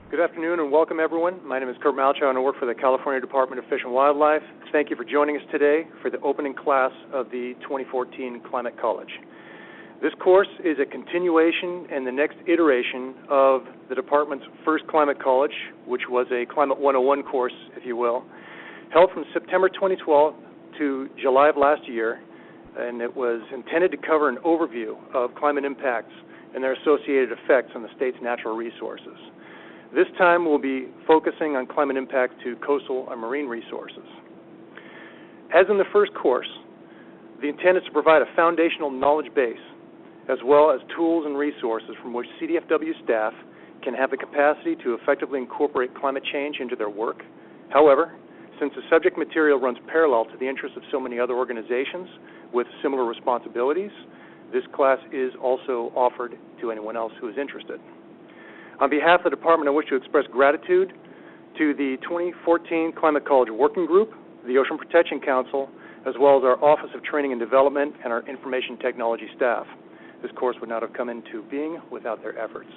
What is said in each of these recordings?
Good afternoon and welcome everyone. My name is Kurt Malchow and I work for the California Department of Fish and Wildlife. Thank you for joining us today for the opening class of the 2014 Climate College. This course is a continuation and the next iteration of the department's first Climate College, which was a Climate 101 course, if you will, held from September 2012 to July of last year, and it was intended to cover an overview of climate impacts and their associated effects on the state's natural resources. This time we'll be focusing on climate impact to coastal and marine resources. As in the first course, the intent is to provide a foundational knowledge base as well as tools and resources from which CDFW staff can have the capacity to effectively incorporate climate change into their work. However, since the subject material runs parallel to the interests of so many other organizations with similar responsibilities, this class is also offered to anyone else who is interested. On behalf of the department, I wish to express gratitude to the 2014 Climate College Working Group, the Ocean Protection Council, as well as our Office of Training and Development and our Information Technology staff. This course would not have come into being without their efforts.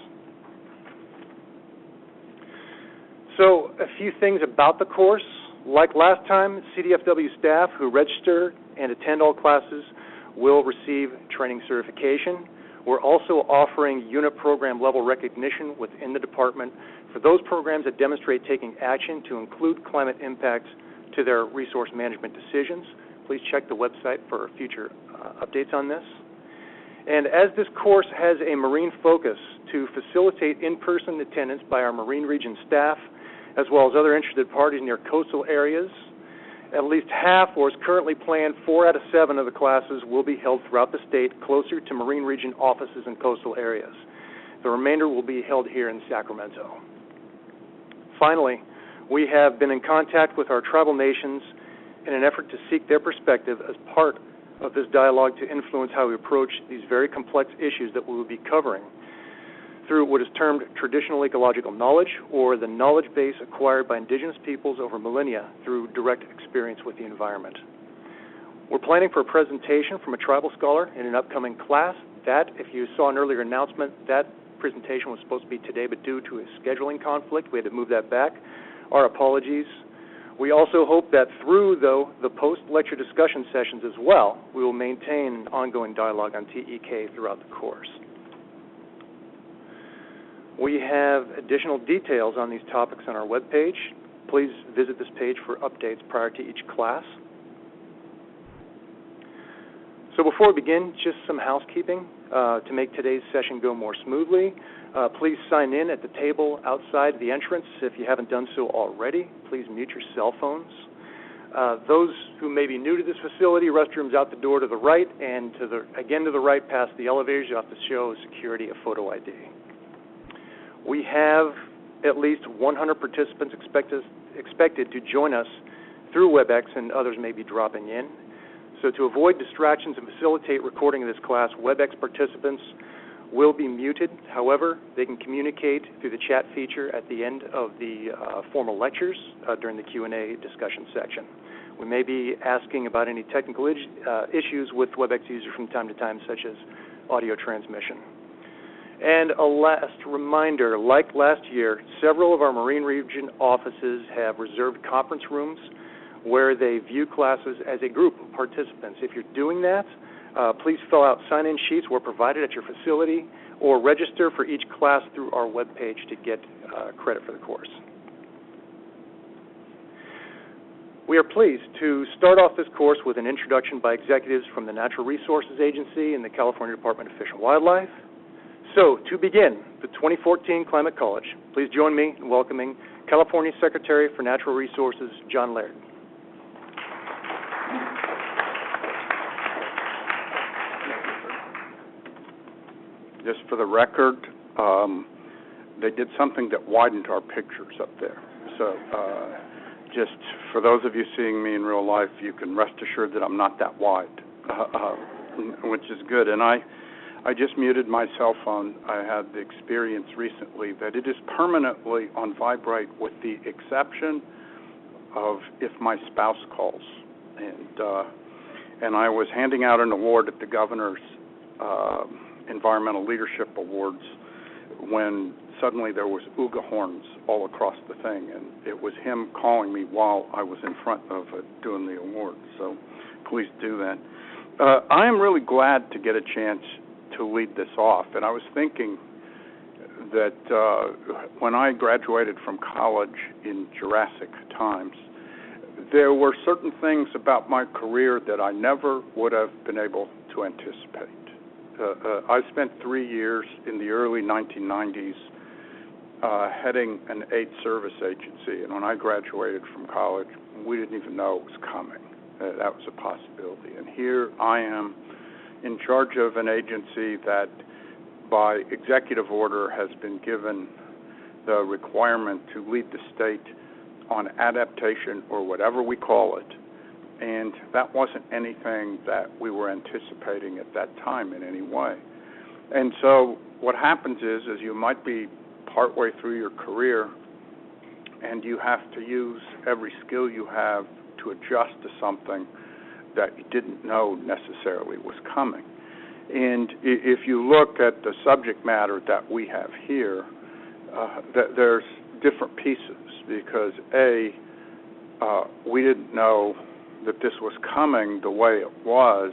So, a few things about the course. Like last time, CDFW staff who register and attend all classes will receive training certification. We're also offering unit program level recognition within the department for those programs that demonstrate taking action to include climate impacts to their resource management decisions. Please check the website for future updates on this. And as this course has a marine focus to facilitate in-person attendance by our Marine Region staff, as well as other interested parties near coastal areas, at least half, or is currently planned, 4 out of 7 of the classes will be held throughout the state closer to Marine Region offices in coastal areas. The remainder will be held here in Sacramento. Finally, we have been in contact with our tribal nations in an effort to seek their perspective as part of this dialogue to influence how we approach these very complex issues that we will be covering through what is termed traditional ecological knowledge, or the knowledge base acquired by indigenous peoples over millennia through direct experience with the environment. We're planning for a presentation from a tribal scholar in an upcoming class. That, if you saw an earlier announcement, that presentation was supposed to be today, but due to a scheduling conflict, we had to move that back. Our apologies. We also hope that through, though, the post-lecture discussion sessions as well, we will maintain an ongoing dialogue on TEK throughout the course. We have additional details on these topics on our webpage. Please visit this page for updates prior to each class. So before we begin, just some housekeeping to make today's session go more smoothly. Please sign in at the table outside the entrance if you haven't done so already. Please mute your cell phones. Those who may be new to this facility, restrooms out the door to the right, and again to the right past the elevators. You have to show security a photo ID. We have at least 100 participants expected to join us through WebEx, and others may be dropping in. So to avoid distractions and facilitate recording of this class, WebEx participants will be muted. However, they can communicate through the chat feature at the end of the formal lectures during the Q&A discussion section. We may be asking about any technical issues with WebEx users from time to time, such as audio transmission. And a last reminder, like last year, several of our Marine Region offices have reserved conference rooms where they view classes as a group of participants. If you're doing that, please fill out sign-in sheets where provided at your facility, or register for each class through our webpage to get credit for the course. We are pleased to start off this course with an introduction by executives from the Natural Resources Agency and the California Department of Fish and Wildlife. So, to begin the 2014 Climate College, please join me in welcoming California Secretary for Natural Resources, John Laird. Just for the record, they did something that widened our pictures up there. So, just for those of you seeing me in real life, you can rest assured that I'm not that wide, which is good. And I just muted my cell phone. I had the experience recently that it is permanently on vibrate with the exception of if my spouse calls. And I was handing out an award at the governor's Environmental Leadership Awards when suddenly there was Uga horns all across the thing, and it was him calling me while I was in front of it doing the award. So please do that. I am really glad to get a chance to lead this off, and I was thinking that when I graduated from college in Jurassic times, there were certain things about my career that I never would have been able to anticipate. I spent 3 years in the early 1990s heading an aid service agency, and when I graduated from college, we didn't even know it was coming. That was a possibility. And here I am in charge of an agency that by executive order has been given the requirement to lead the state on adaptation, or whatever we call it, and that wasn't anything that we were anticipating at that time in any way. And so what happens is you might be partway through your career and you have to use every skill you have to adjust to something that you didn't know necessarily was coming. And if you look at the subject matter that we have here, there's different pieces, because we didn't know that this was coming the way it was,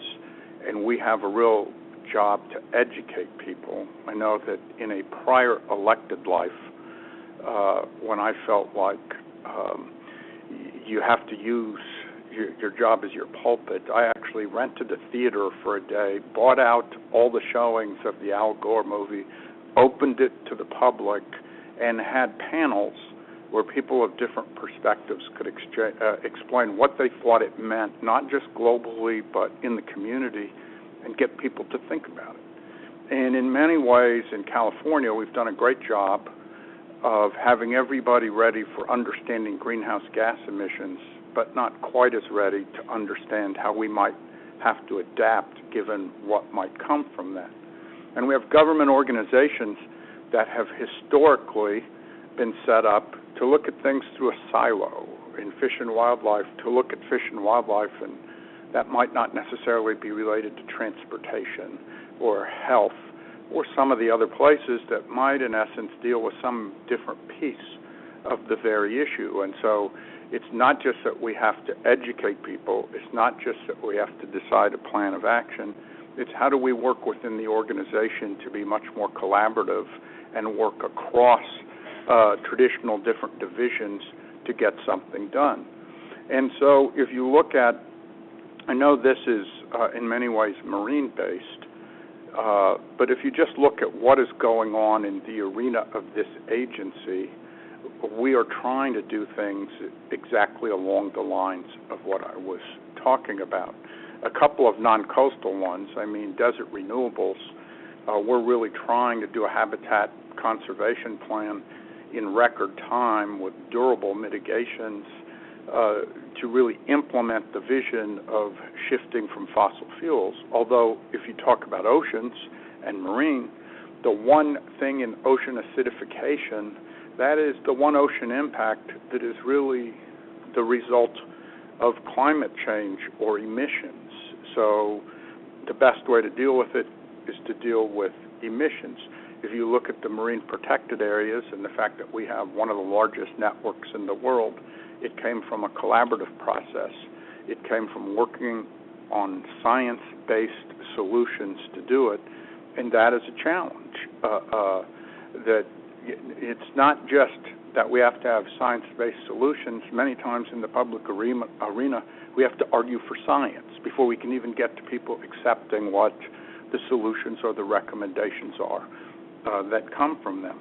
and we have a real job to educate people. I know that in a prior elected life, when I felt like you have to use your job as your pulpit, I actually rented a theater for a day, bought out all the showings of the Al Gore movie, opened it to the public, and had panels where people of different perspectives could explain what they thought it meant, not just globally, but in the community, and get people to think about it. And in many ways, in California, we've done a great job of having everybody ready for understanding greenhouse gas emissions, but not quite as ready to understand how we might have to adapt given what might come from that. And we have government organizations that have historically been set up to look at things through a silo. In Fish and Wildlife, to look at fish and wildlife, and that might not necessarily be related to transportation or health or some of the other places that might, in essence, deal with some different piece of the very issue. And so it's not just that we have to educate people, it's not just that we have to decide a plan of action, it's how do we work within the organization to be much more collaborative and work across traditional different divisions to get something done. And so if you look at, I know this is in many ways marine-based, but if you just look at what is going on in the arena of this agency, we are trying to do things exactly along the lines of what I was talking about. A couple of non-coastal ones, desert renewables, we're really trying to do a habitat conservation plan in record time with durable mitigations to really implement the vision of shifting from fossil fuels. Although if you talk about oceans and marine, the one thing in ocean acidification, that is the one ocean impact that is really the result of climate change or emissions. So the best way to deal with it is to deal with emissions. If you look at the marine protected areas and the fact that we have one of the largest networks in the world, it came from a collaborative process. It came from working on science-based solutions to do it, and that is a challenge. That it's not just that we have to have science-based solutions. Many times in the public arena, we have to argue for science before we can even get to people accepting what the solutions or the recommendations are that come from them.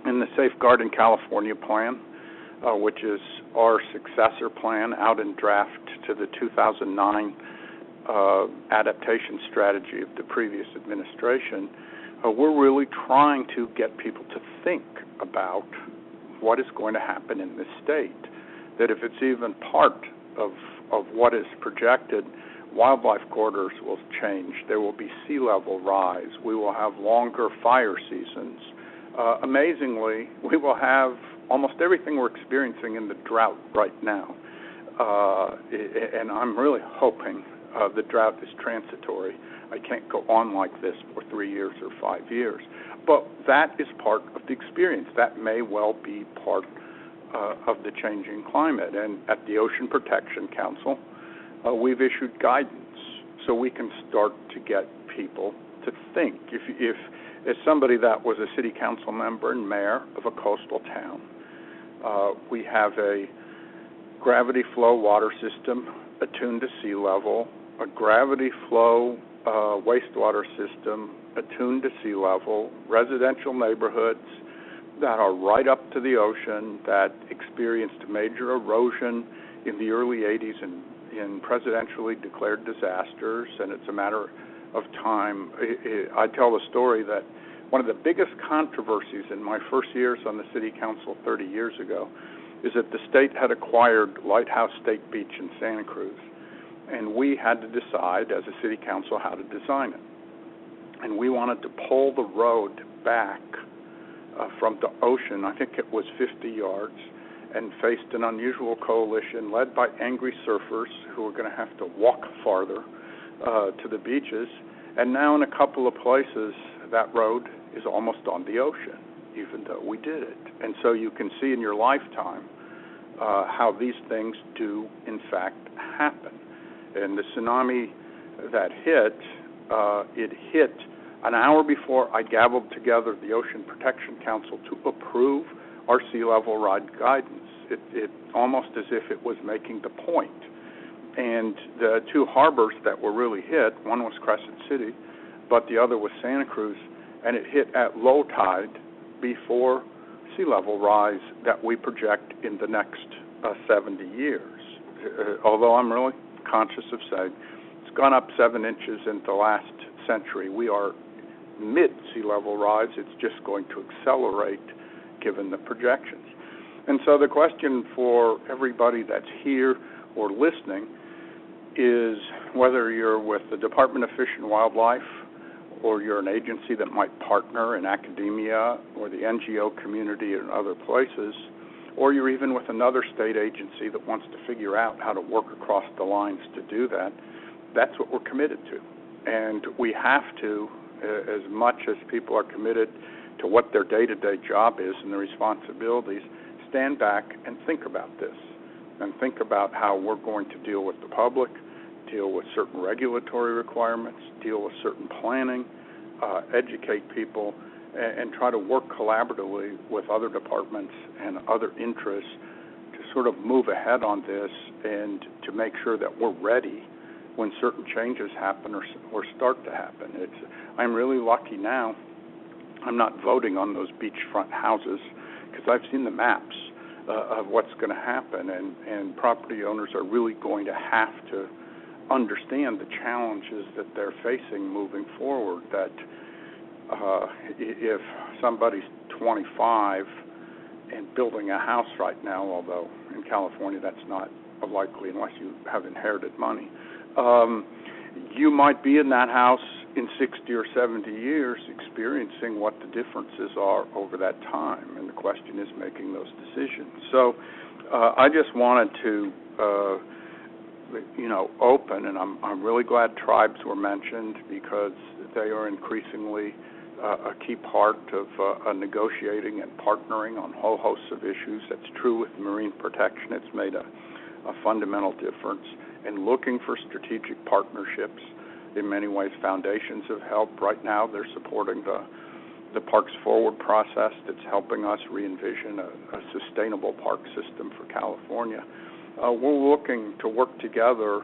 In the Safeguarding California plan, which is our successor plan out in draft to the 2009 adaptation strategy of the previous administration, we're really trying to get people to think about what is going to happen in this state, that if it's even part of what is projected, wildlife corridors will change, there will be sea level rise, we will have longer fire seasons. Amazingly, we will have almost everything we're experiencing in the drought right now. And I'm really hoping the drought is transitory. I can't go on like this for 3 years or 5 years. But that is part of the experience. That may well be part of the changing climate. And at the Ocean Protection Council, we've issued guidance so we can start to get people to think. If as somebody that was a city council member and mayor of a coastal town, we have a gravity flow water system attuned to sea level, a gravity flow wastewater system attuned to sea level, residential neighborhoods that are right up to the ocean that experienced major erosion in the early 80s in presidentially declared disasters, and it's a matter of time. I tell the story that one of the biggest controversies in my first years on the city council 30 years ago is that the state had acquired Lighthouse State Beach in Santa Cruz, and we had to decide as a city council how to design it. And we wanted to pull the road back from the ocean, I think it was 50 yards, and faced an unusual coalition led by angry surfers who were going to have to walk farther to the beaches. And now in a couple of places, that road is almost on the ocean, even though we did it. And so you can see in your lifetime how these things do, in fact, happen. And the tsunami that hit, it hit an hour before I gabbled together the Ocean Protection Council to approve our sea level rise guidance. It almost as if it was making the point. And the two harbors that were really hit, one was Crescent City, but the other was Santa Cruz, and it hit at low tide before sea level rise that we project in the next 70 years. Although I'm really conscious of saying it's gone up 7 inches in the last century. We are mid-sea level rise. It's just going to accelerate given the projections. And so the question for everybody that's here or listening is whether you're with the Department of Fish and Wildlife or you're an agency that might partner in academia or the NGO community and other places, or you're even with another state agency that wants to figure out how to work across the lines to do that, that's what we're committed to. And we have to, as much as people are committed to what their day-to-day job is and the responsibilities, stand back and think about this and think about how we're going to deal with the public, deal with certain regulatory requirements, deal with certain planning, educate people, and try to work collaboratively with other departments and other interests to sort of move ahead on this and to make sure that we're ready when certain changes happen or start to happen. I'm really lucky now. I'm not voting on those beachfront houses because I've seen the maps of what's going to happen, and property owners are really going to have to understand the challenges that they're facing moving forward, that if somebody's 25 and building a house right now, although in California that's not likely unless you have inherited money, you might be in that house in 60 or 70 years experiencing what the differences are over that time, and the question is making those decisions. So I just wanted to open, and I'm really glad tribes were mentioned because they are increasingly a key part of negotiating and partnering on whole hosts of issues. That's true with marine protection. It's made a fundamental difference in looking for strategic partnerships. In many ways, foundations have helped. Right now, they're supporting the Parks Forward process that's helping us re-envision a sustainable park system for California. We're looking to work together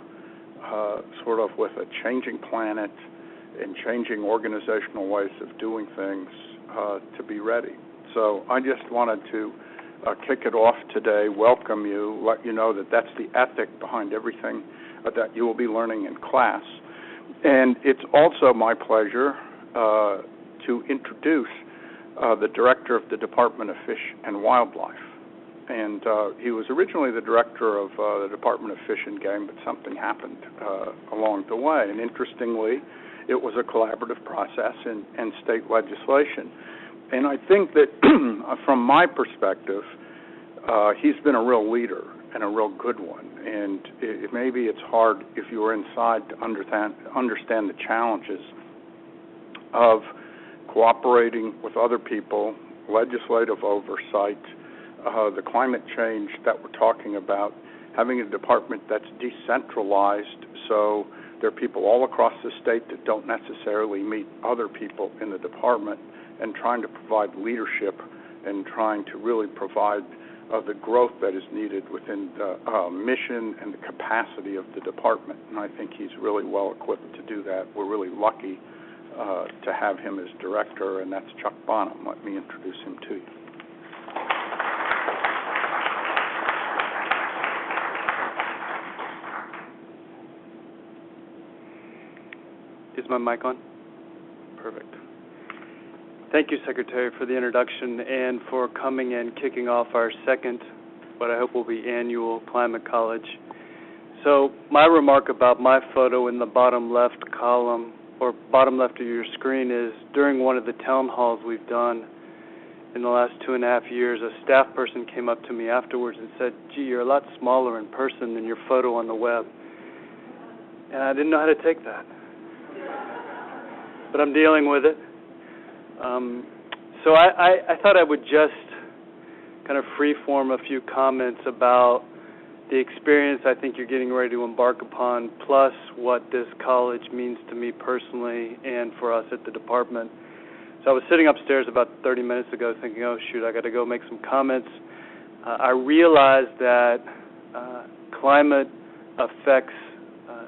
sort of with a changing planet and changing organizational ways of doing things to be ready. So I just wanted to kick it off today, welcome you, let you know that that's the ethic behind everything that you will be learning in class. And it's also my pleasure to introduce the director of the Department of Fish and Wildlife. And he was originally the director of the Department of Fish and Game, but something happened along the way. And interestingly, it was a collaborative process and state legislation. And I think that from my perspective, he's been a real leader and a real good one. And maybe it's hard if you were inside to understand the challenges of cooperating with other people, legislative oversight, the climate change that we're talking about, having a department that's decentralized, so there are people all across the state that don't necessarily meet other people in the department, and trying to provide leadership and trying to really provide the growth that is needed within the mission and the capacity of the department. And I think he's really well equipped to do that. We're really lucky to have him as director, and that's Chuck Bonham. Let me introduce him to you. Is my mic on? Perfect. Thank you, Secretary, for the introduction and for coming and kicking off our second, what I hope will be annual Climate College. So my remark about my photo in the bottom left column, or bottom left of your screen, is during one of the town halls we've done in the last 2.5 years, a staff person came up to me afterwards and said, "Gee, you're a lot smaller in person than your photo on the web." And I didn't know how to take that. But I'm dealing with it. So I thought I would just kind of free-form a few comments about the experience I think you're getting ready to embark upon, plus what this college means to me personally and for us at the department. So I was sitting upstairs about 30 minutes ago thinking, oh, shoot, I got to go make some comments. I realized that climate affects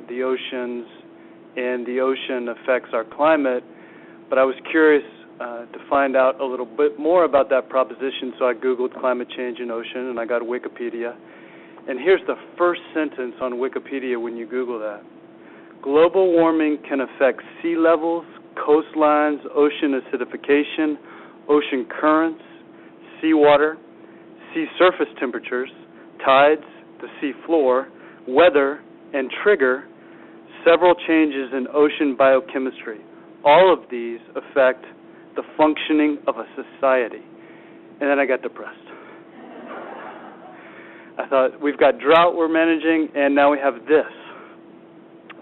the oceans, and the ocean affects our climate, but I was curious to find out a little bit more about that proposition, so I Googled climate change and ocean, and I got Wikipedia. And here's the first sentence on Wikipedia when you Google that. Global warming can affect sea levels, coastlines, ocean acidification, ocean currents, seawater, sea surface temperatures, tides, the sea floor, weather, and trigger several changes in ocean biochemistry. All of these affect the functioning of a society. And then I got depressed. I thought, we've got drought we're managing, and now we have this.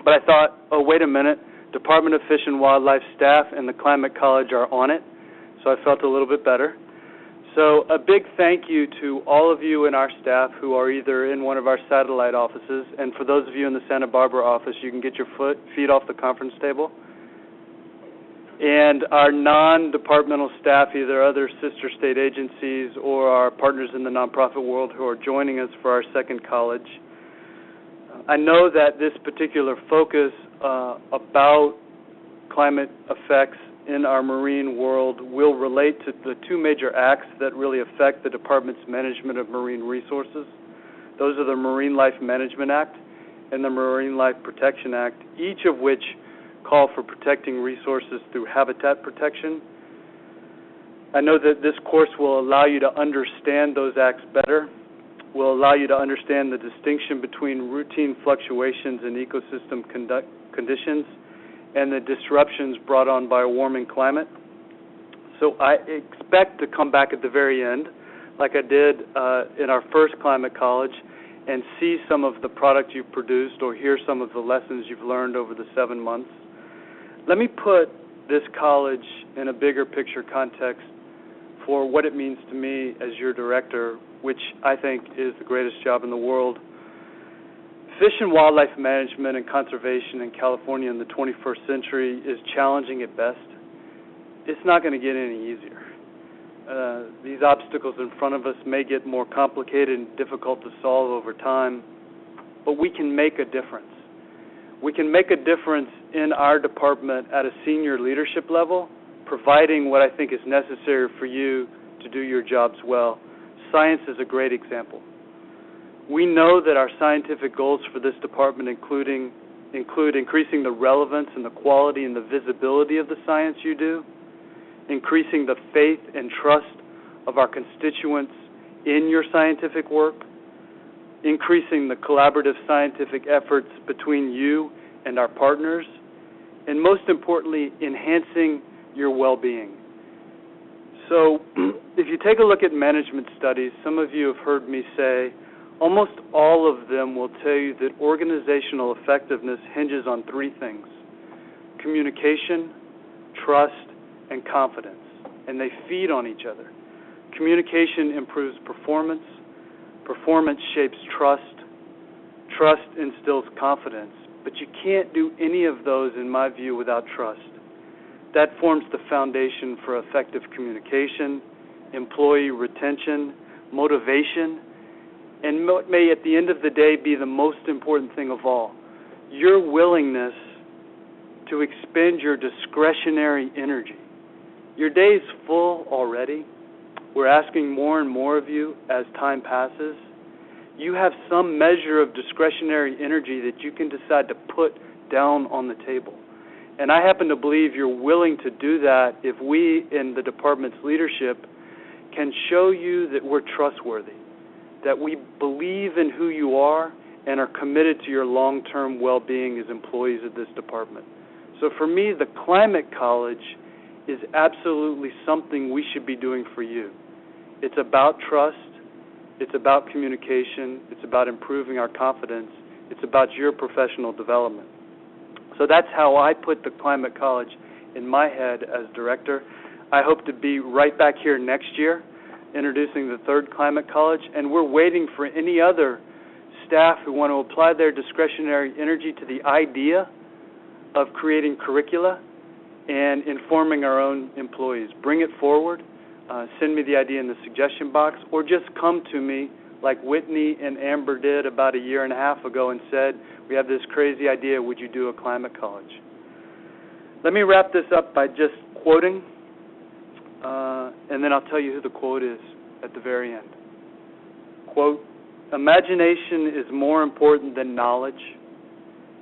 But I thought, oh, wait a minute, Department of Fish and Wildlife staff and the Climate College are on it, so I felt a little bit better. So a big thank you to all of you in our staff who are either in one of our satellite offices, and for those of you in the Santa Barbara office, you can get your feet off the conference table. And our non-departmental staff, either other sister state agencies or our partners in the nonprofit world who are joining us for our second college. I know that this particular focus about climate effects in our marine world will relate to the two major acts that really affect the department's management of marine resources. Those are the Marine Life Management Act and the Marine Life Protection Act, each of which call for protecting resources through habitat protection. I know that this course will allow you to understand those acts better, will allow you to understand the distinction between routine fluctuations in ecosystem conditions and the disruptions brought on by a warming climate. So I expect to come back at the very end, like I did in our first Climate College, and see some of the product you've produced or hear some of the lessons you've learned over the 7 months. Let me put this college in a bigger picture context for what it means to me as your director, which I think is the greatest job in the world. Fish and wildlife management and conservation in California in the 21st century is challenging at best. It's not going to get any easier. These obstacles in front of us may get more complicated and difficult to solve over time, but we can make a difference. We can make a difference in our department at a senior leadership level, providing what I think is necessary for you to do your jobs well. Science is a great example. We know that our scientific goals for this department include increasing the relevance and the quality and the visibility of the science you do, increasing the faith and trust of our constituents in your scientific work, increasing the collaborative scientific efforts between you and our partners, and most importantly, enhancing your well-being. So if you take a look at management studies, some of you have heard me say almost all of them will tell you that organizational effectiveness hinges on three things: communication, trust, and confidence, and they feed on each other. Communication improves performance, performance shapes trust, trust instills confidence, but you can't do any of those, in my view, without trust. That forms the foundation for effective communication, employee retention, motivation, and may at the end of the day be the most important thing of all, your willingness to expend your discretionary energy. Your day is full already. We're asking more and more of you as time passes. You have some measure of discretionary energy that you can decide to put down on the table. And I happen to believe you're willing to do that if we in the department's leadership can show you that we're trustworthy, that we believe in who you are and are committed to your long-term well-being as employees of this department. So for me, the Climate College is absolutely something we should be doing for you. It's about trust, it's about communication, it's about improving our confidence, it's about your professional development. So that's how I put the Climate College in my head as director. I hope to be right back here next year introducing the third Climate College, and we're waiting for any other staff who want to apply their discretionary energy to the idea of creating curricula and informing our own employees. Bring it forward. Send me the idea in the suggestion box, or just come to me like Whitney and Amber did about a year and a half ago and said, we have this crazy idea, would you do a Climate College? Let me wrap this up by just quoting, and then I'll tell you who the quote is at the very end. Quote, "Imagination is more important than knowledge.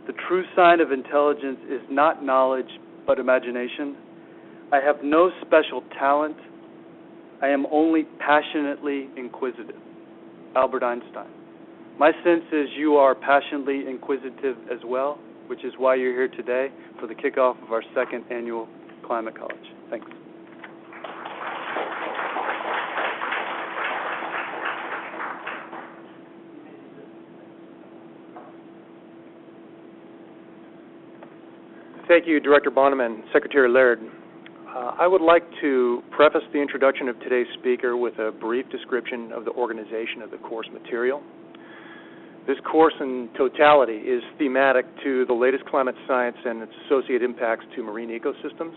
The true sign of intelligence is not knowledge, but imagination. I have no special talent. I am only passionately inquisitive." Albert Einstein. My sense is you are passionately inquisitive as well, which is why you're here today for the kickoff of our second annual Climate College. Thanks. Thank you, Director Bonham and Secretary Laird. I would like to preface the introduction of today's speaker with a brief description of the organization of the course material. This course in totality is thematic to the latest climate science and its associated impacts to marine ecosystems.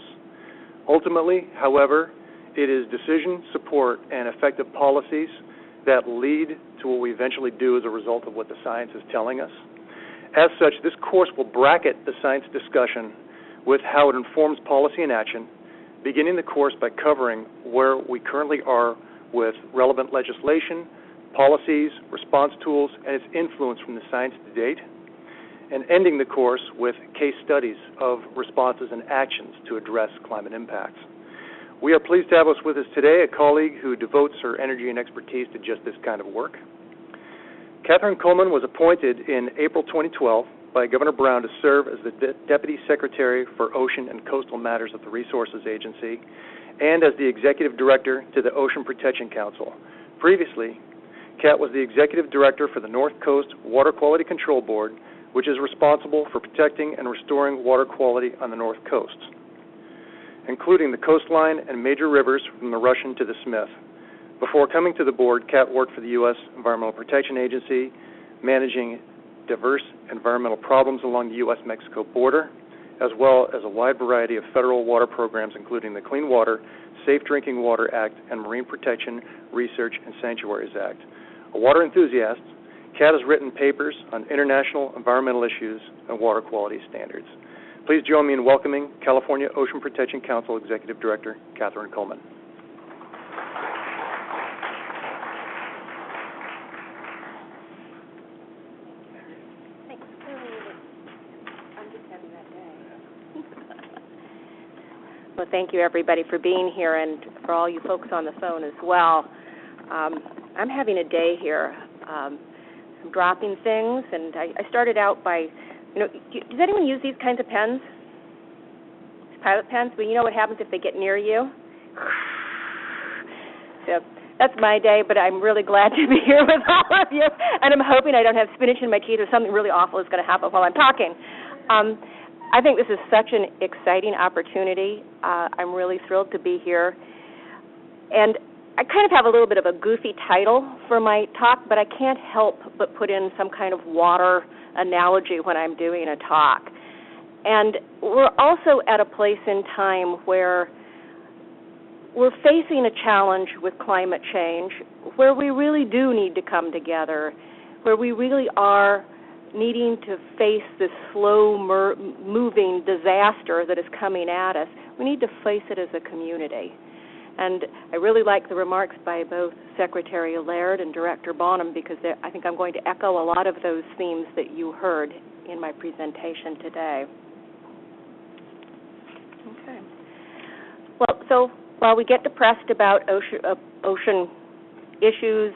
Ultimately, however, it is decision support and effective policies that lead to what we eventually do as a result of what the science is telling us. As such, this course will bracket the science discussion with how it informs policy and action, beginning the course by covering where we currently are with relevant legislation, policies, response tools, and its influence from the science to date, and ending the course with case studies of responses and actions to address climate impacts. We are pleased to have us with us today a colleague who devotes her energy and expertise to just this kind of work. Catherine Coleman was appointed in April 2012 by Governor Brown to serve as the Deputy Secretary for Ocean and Coastal Matters at the Resources Agency and as the Executive Director to the Ocean Protection Council. Previously, Cat was the Executive Director for the North Coast Water Quality Control Board, which is responsible for protecting and restoring water quality on the North Coast, including the coastline and major rivers from the Russian to the Smith. Before coming to the board, Cat worked for the U.S. Environmental Protection Agency, managing diverse environmental problems along the U.S.-Mexico border, as well as a wide variety of federal water programs, including the Clean Water, Safe Drinking Water Act, and Marine Protection, Research, and Sanctuaries Act. A water enthusiast, Cat has written papers on international environmental issues and water quality standards. Please join me in welcoming California Ocean Protection Council Executive Director, Catherine Coleman. Well, thank you, everybody, for being here, and for all you folks on the phone as well. I'm having a day here. I'm dropping things, and I started out by, does anyone use these kinds of pens? Pilot pens? Well, you know what happens if they get near you? So that's my day, but I'm really glad to be here with all of you, and I'm hoping I don't have spinach in my teeth or something really awful is going to happen while I'm talking. I think this is such an exciting opportunity. I'm really thrilled to be here. And I kind of have a little bit of a goofy title for my talk, but I can't help but put in some kind of water analogy when I'm doing a talk. And we're also at a place in time where we're facing a challenge with climate change, where we really do need to come together, where we really are needing to face this slow-moving disaster that is coming at us. We need to face it as a community. And I really like the remarks by both Secretary Laird and Director Bonham, because I think I'm going to echo a lot of those themes that you heard in my presentation today. Okay. Well, so while we get depressed about ocean issues,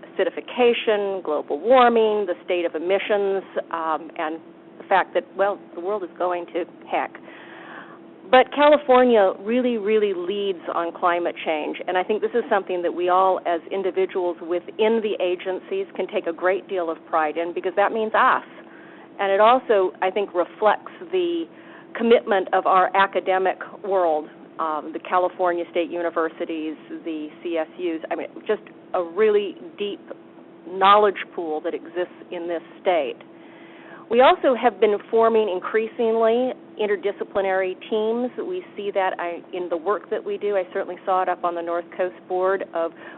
acidification, global warming, the state of emissions, and the fact that, well, the world is going to heck. But California really, really leads on climate change, and I think this is something that we all, as individuals within the agencies, can take a great deal of pride in, because that means us. And it also, I think, reflects the commitment of our academic world, the California State Universities, the CSUs. I mean, just a really deep knowledge pool that exists in this state. We also have been forming increasingly interdisciplinary teams. We see that in the work that we do. I certainly saw it up on the North Coast Board.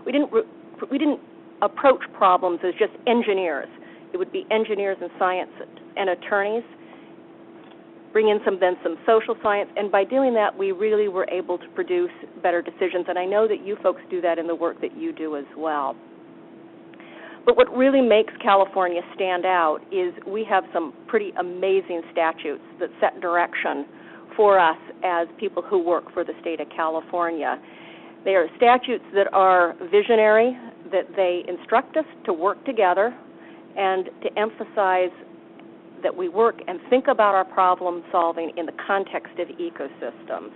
We didn't approach problems as just engineers. It would be engineers and science and attorneys. Bring in some social science, and by doing that, we really were able to produce better decisions. And I know that you folks do that in the work that you do as well. But what really makes California stand out is we have some pretty amazing statutes that set direction for us as people who work for the state of California. They are statutes that are visionary, that they instruct us to work together and to emphasize that we work and think about our problem solving in the context of ecosystems.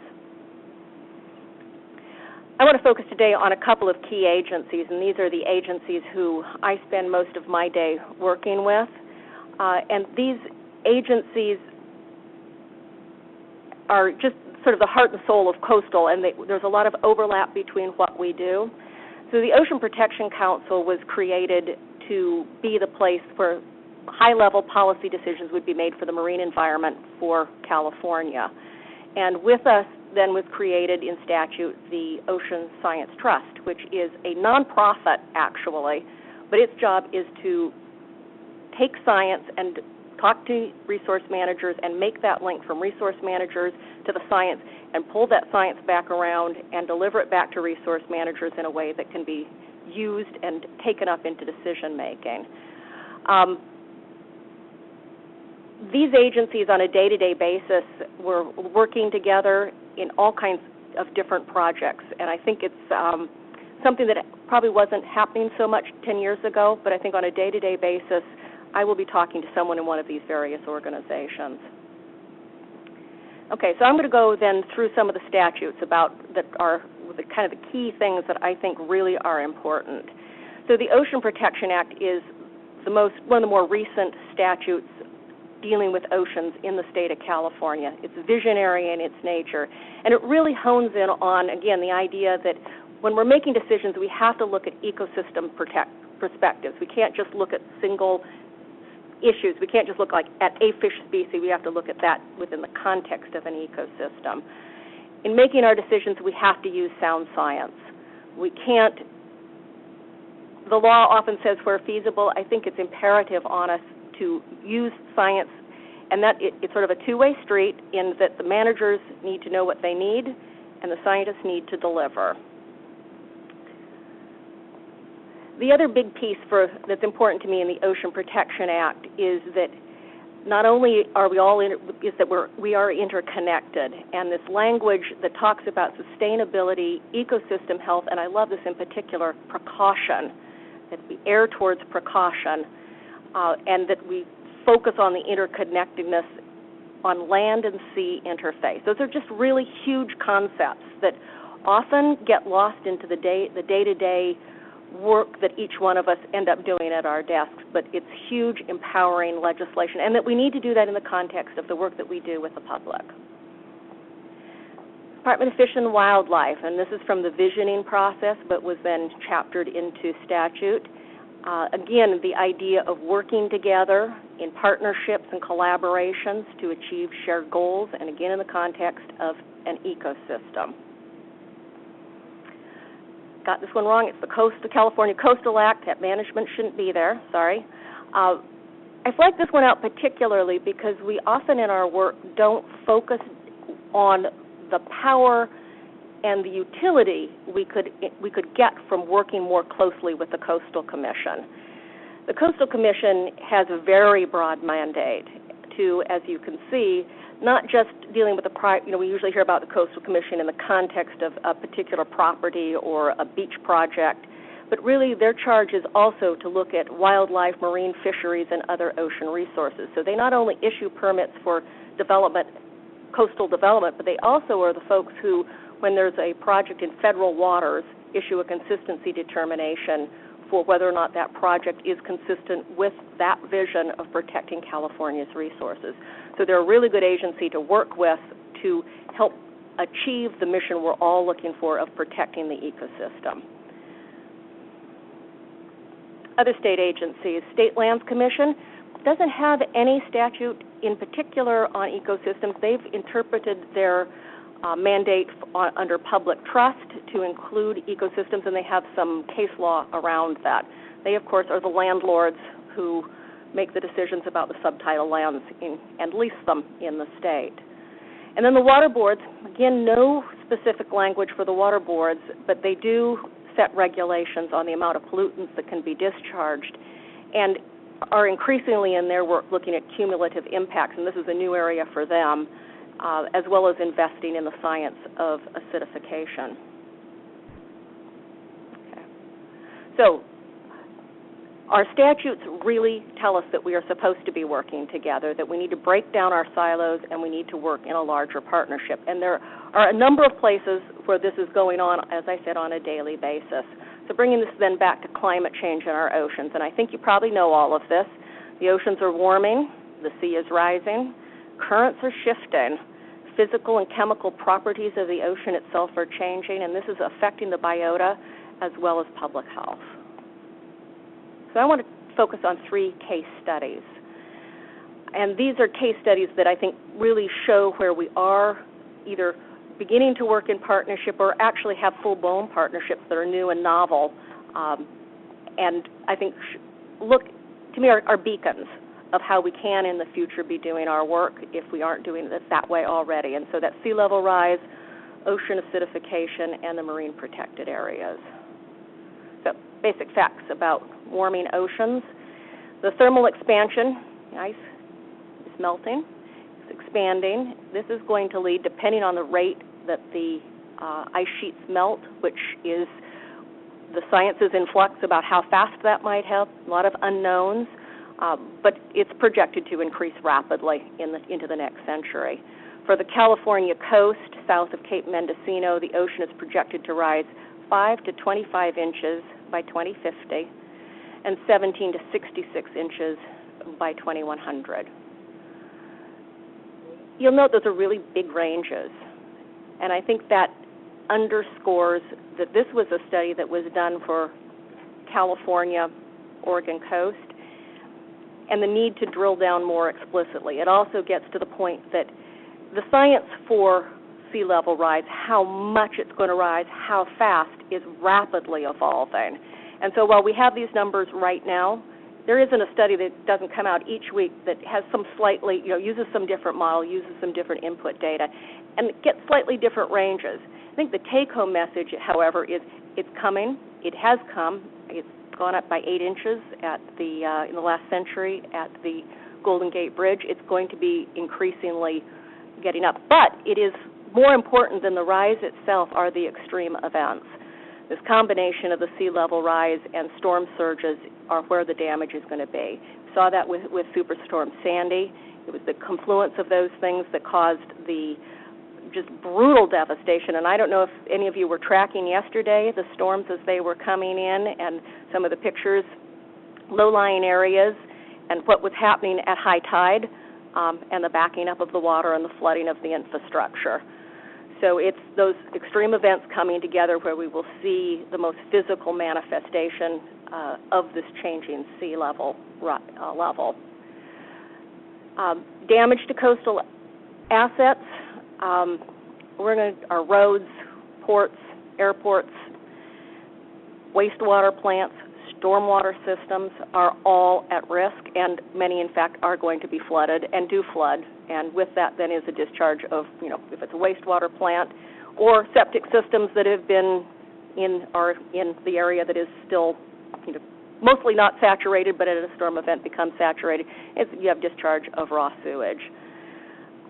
I want to focus today on a couple of key agencies, and these are the agencies who I spend most of my day working with. And these agencies are just sort of the heart and soul of coastal, and there's a lot of overlap between what we do. So the Ocean Protection Council was created to be the place where high-level policy decisions would be made for the marine environment for California. And with us then was created in statute the Ocean Science Trust, which is a nonprofit actually, but its job is to take science and talk to resource managers and make that link from resource managers to the science and pull that science back around and deliver it back to resource managers in a way that can be used and taken up into decision making. These agencies on a day-to-day basis were working together in all kinds of different projects, and I think it's something that probably wasn't happening so much 10 years ago, but I think on a day-to-day basis I will be talking to someone in one of these various organizations. Okay, so I'm going to go then through some of the statutes that are the kind of the key things that I think really are important. So the Ocean Protection Act is one of the more recent statutes dealing with oceans in the state of California. It's visionary in its nature, and it really hones in on, again, the idea that when we're making decisions, we have to look at ecosystem perspectives. We can't just look at single issues. We can't just look at a fish species. We have to look at that within the context of an ecosystem. In making our decisions, we have to use sound science. We can't, the law often says where feasible. I think it's imperative on us to use science, and that it's sort of a two-way street in that the managers need to know what they need and the scientists need to deliver. The other big piece that's important to me in the Ocean Protection Act is that not only are we all we are interconnected, and this language that talks about sustainability, ecosystem health, and I love this in particular, precaution, that we err towards precaution, and that we focus on the interconnectedness on land and sea interface. Those are just really huge concepts that often get lost into the day-to-day work that each one of us end up doing at our desks, but it's huge, empowering legislation, and that we need to do that in the context of the work that we do with the public. Department of Fish and Wildlife, and this is from the visioning process, but was then chaptered into statute. Again, the idea of working together in partnerships and collaborations to achieve shared goals, and again in the context of an ecosystem. Got this one wrong. It's the California Coastal Act. That management shouldn't be there. Sorry. I flagged this one out particularly because we often in our work don't focus on the power and the utility we could get from working more closely with the Coastal Commission. The Coastal Commission has a very broad mandate to, as you can see, not just dealing with we usually hear about the Coastal Commission in the context of a particular property or a beach project, but really their charge is also to look at wildlife, marine fisheries, and other ocean resources. So they not only issue permits for development, coastal development, but they also are the folks who, when there's a project in federal waters, issue a consistency determination for whether or not that project is consistent with that vision of protecting California's resources. So they're a really good agency to work with to help achieve the mission we're all looking for of protecting the ecosystem. Other state agencies, State Lands Commission doesn't have any statute in particular on ecosystems. They've interpreted their mandate under public trust to include ecosystems, and they have some case law around that. They, of course, are the landlords who make the decisions about the subtitle lands and lease them in the state. And then the water boards, again, no specific language for the water boards, but they do set regulations on the amount of pollutants that can be discharged and are increasingly in their work looking at cumulative impacts, and this is a new area for them, as well as investing in the science of acidification. Okay. So our statutes really tell us that we are supposed to be working together, that we need to break down our silos, and we need to work in a larger partnership. And there are a number of places where this is going on, as I said, on a daily basis. So bringing this then back to climate change in our oceans, and I think you probably know all of this. The oceans are warming, the sea is rising, currents are shifting, physical and chemical properties of the ocean itself are changing, and this is affecting the biota as well as public health. So I want to focus on 3 case studies. And these are case studies that I think really show where we are either beginning to work in partnership or actually have full-blown partnerships that are new and novel, and I think look, to me, are beacons of how we can in the future be doing our work if we aren't doing it that way already. And so that's sea level rise, ocean acidification, and the marine protected areas. So basic facts about warming oceans. The thermal expansion, the ice is melting, it's expanding. This is going to lead, depending on the rate that the ice sheets melt, which is the science is in flux about how fast that might help, a lot of unknowns, but it's projected to increase rapidly into the next century. For the California coast, south of Cape Mendocino, the ocean is projected to rise 5 to 25 inches by 2050 and 17 to 66 inches by 2100. You'll note those are really big ranges, and I think that underscores that this was a study that was done for California, Oregon coast, and the need to drill down more explicitly. It also gets to the point that the science for sea level rise, how much it's going to rise, how fast, is rapidly evolving. And so while we have these numbers right now, there isn't a study that doesn't come out each week that has some slightly, uses some different model, uses some different input data, and gets slightly different ranges. I think the take-home message, however, is it's coming. It has come. It's gone up by 8 inches at in the last century at the Golden Gate Bridge. It's going to be increasingly getting up. But it is more important than the rise itself are the extreme events. This combination of the sea level rise and storm surges are where the damage is going to be. We saw that with Superstorm Sandy. It was the confluence of those things that caused the just brutal devastation. And I don't know if any of you were tracking yesterday the storms as they were coming in and some of the pictures, low-lying areas, and what was happening at high tide, and the backing up of the water and the flooding of the infrastructure. So it's those extreme events coming together where we will see the most physical manifestation of this changing sea level. Damage to coastal assets, our roads, ports, airports, wastewater plants, stormwater systems are all at risk, and many, in fact, are going to be flooded and do flood. And with that, then, is a discharge of, if it's a wastewater plant or septic systems that have been in the area that is still, mostly not saturated, but at a storm event becomes saturated. You have discharge of raw sewage.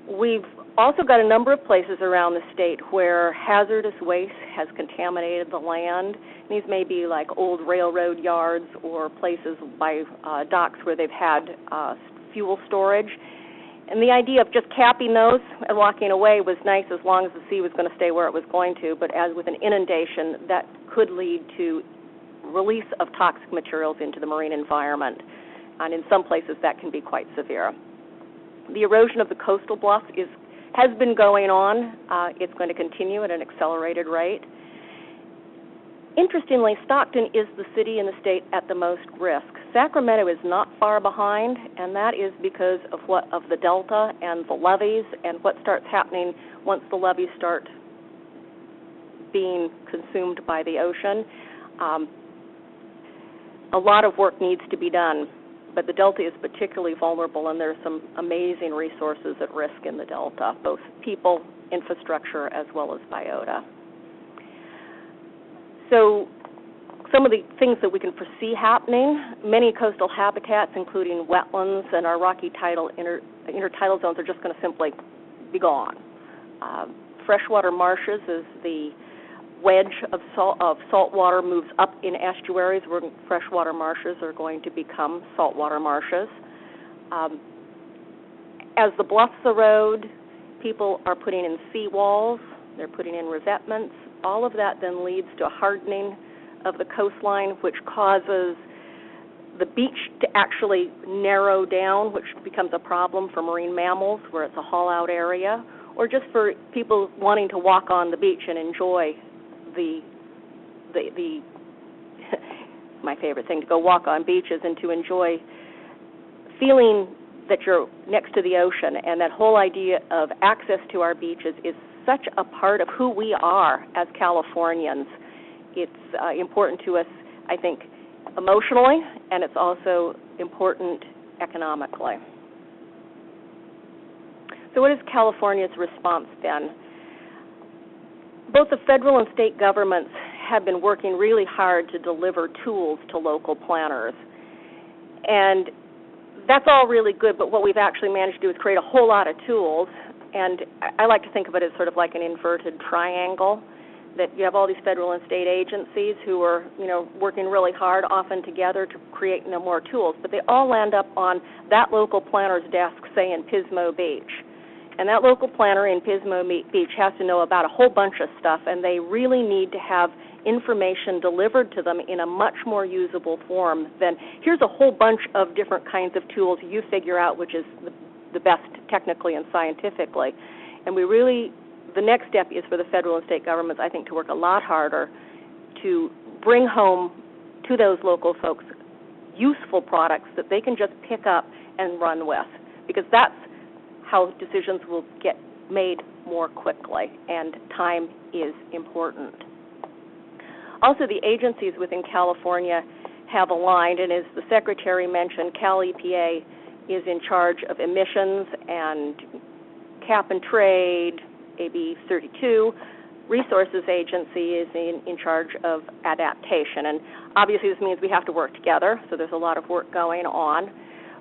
We've also got a number of places around the state where hazardous waste has contaminated the land. These may be like old railroad yards or places by docks where they've had fuel storage. And the idea of just capping those and walking away was nice as long as the sea was going to stay where it was going to, but as with an inundation, that could lead to release of toxic materials into the marine environment. And in some places, that can be quite severe. The erosion of the coastal bluffs has been going on. It's going to continue at an accelerated rate. Interestingly, Stockton is the city in the state at the most risk. Sacramento is not far behind, and that is because of the delta and the levees and what starts happening once the levees start being consumed by the ocean. A lot of work needs to be done, but the delta is particularly vulnerable, and there are some amazing resources at risk in the delta, both people, infrastructure, as well as biota. So some of the things that we can foresee happening, many coastal habitats, including wetlands and our rocky intertidal zones, are just going to simply be gone. Freshwater marshes, as the wedge of salt water moves up in estuaries, where freshwater marshes are going to become saltwater marshes. As the bluffs erode, people are putting in seawalls, they're putting in revetments. All of that then leads to a hardening of the coastline, which causes the beach to actually narrow down, which becomes a problem for marine mammals where it's a haul-out area, or just for people wanting to walk on the beach and enjoy the my favorite thing, to go walk on beaches and to enjoy feeling that you're next to the ocean. And that whole idea of access to our beaches is such a part of who we are as Californians. It's important to us, I think, emotionally, and it's also important economically. So what has California's response been? Both the federal and state governments have been working really hard to deliver tools to local planners. And that's all really good, but what we've actually managed to do is create a whole lot of tools. And I like to think of it as sort of like an inverted triangle, that you have all these federal and state agencies who are, working really hard, often together, to create more tools. But they all land up on that local planner's desk, say in Pismo Beach. And that local planner in Pismo Beach has to know about a whole bunch of stuff, and they really need to have information delivered to them in a much more usable form than, here's a whole bunch of different kinds of tools, you figure out which is the best technically and scientifically. And the next step is for the federal and state governments, I think, to work a lot harder to bring home to those local folks useful products that they can just pick up and run with, because that's how decisions will get made more quickly, and time is important. Also, the agencies within California have aligned, and as the Secretary mentioned, Cal EPA is in charge of emissions and cap and trade. AB 32 Resources Agency is in charge of adaptation. And obviously this means we have to work together, so there's a lot of work going on.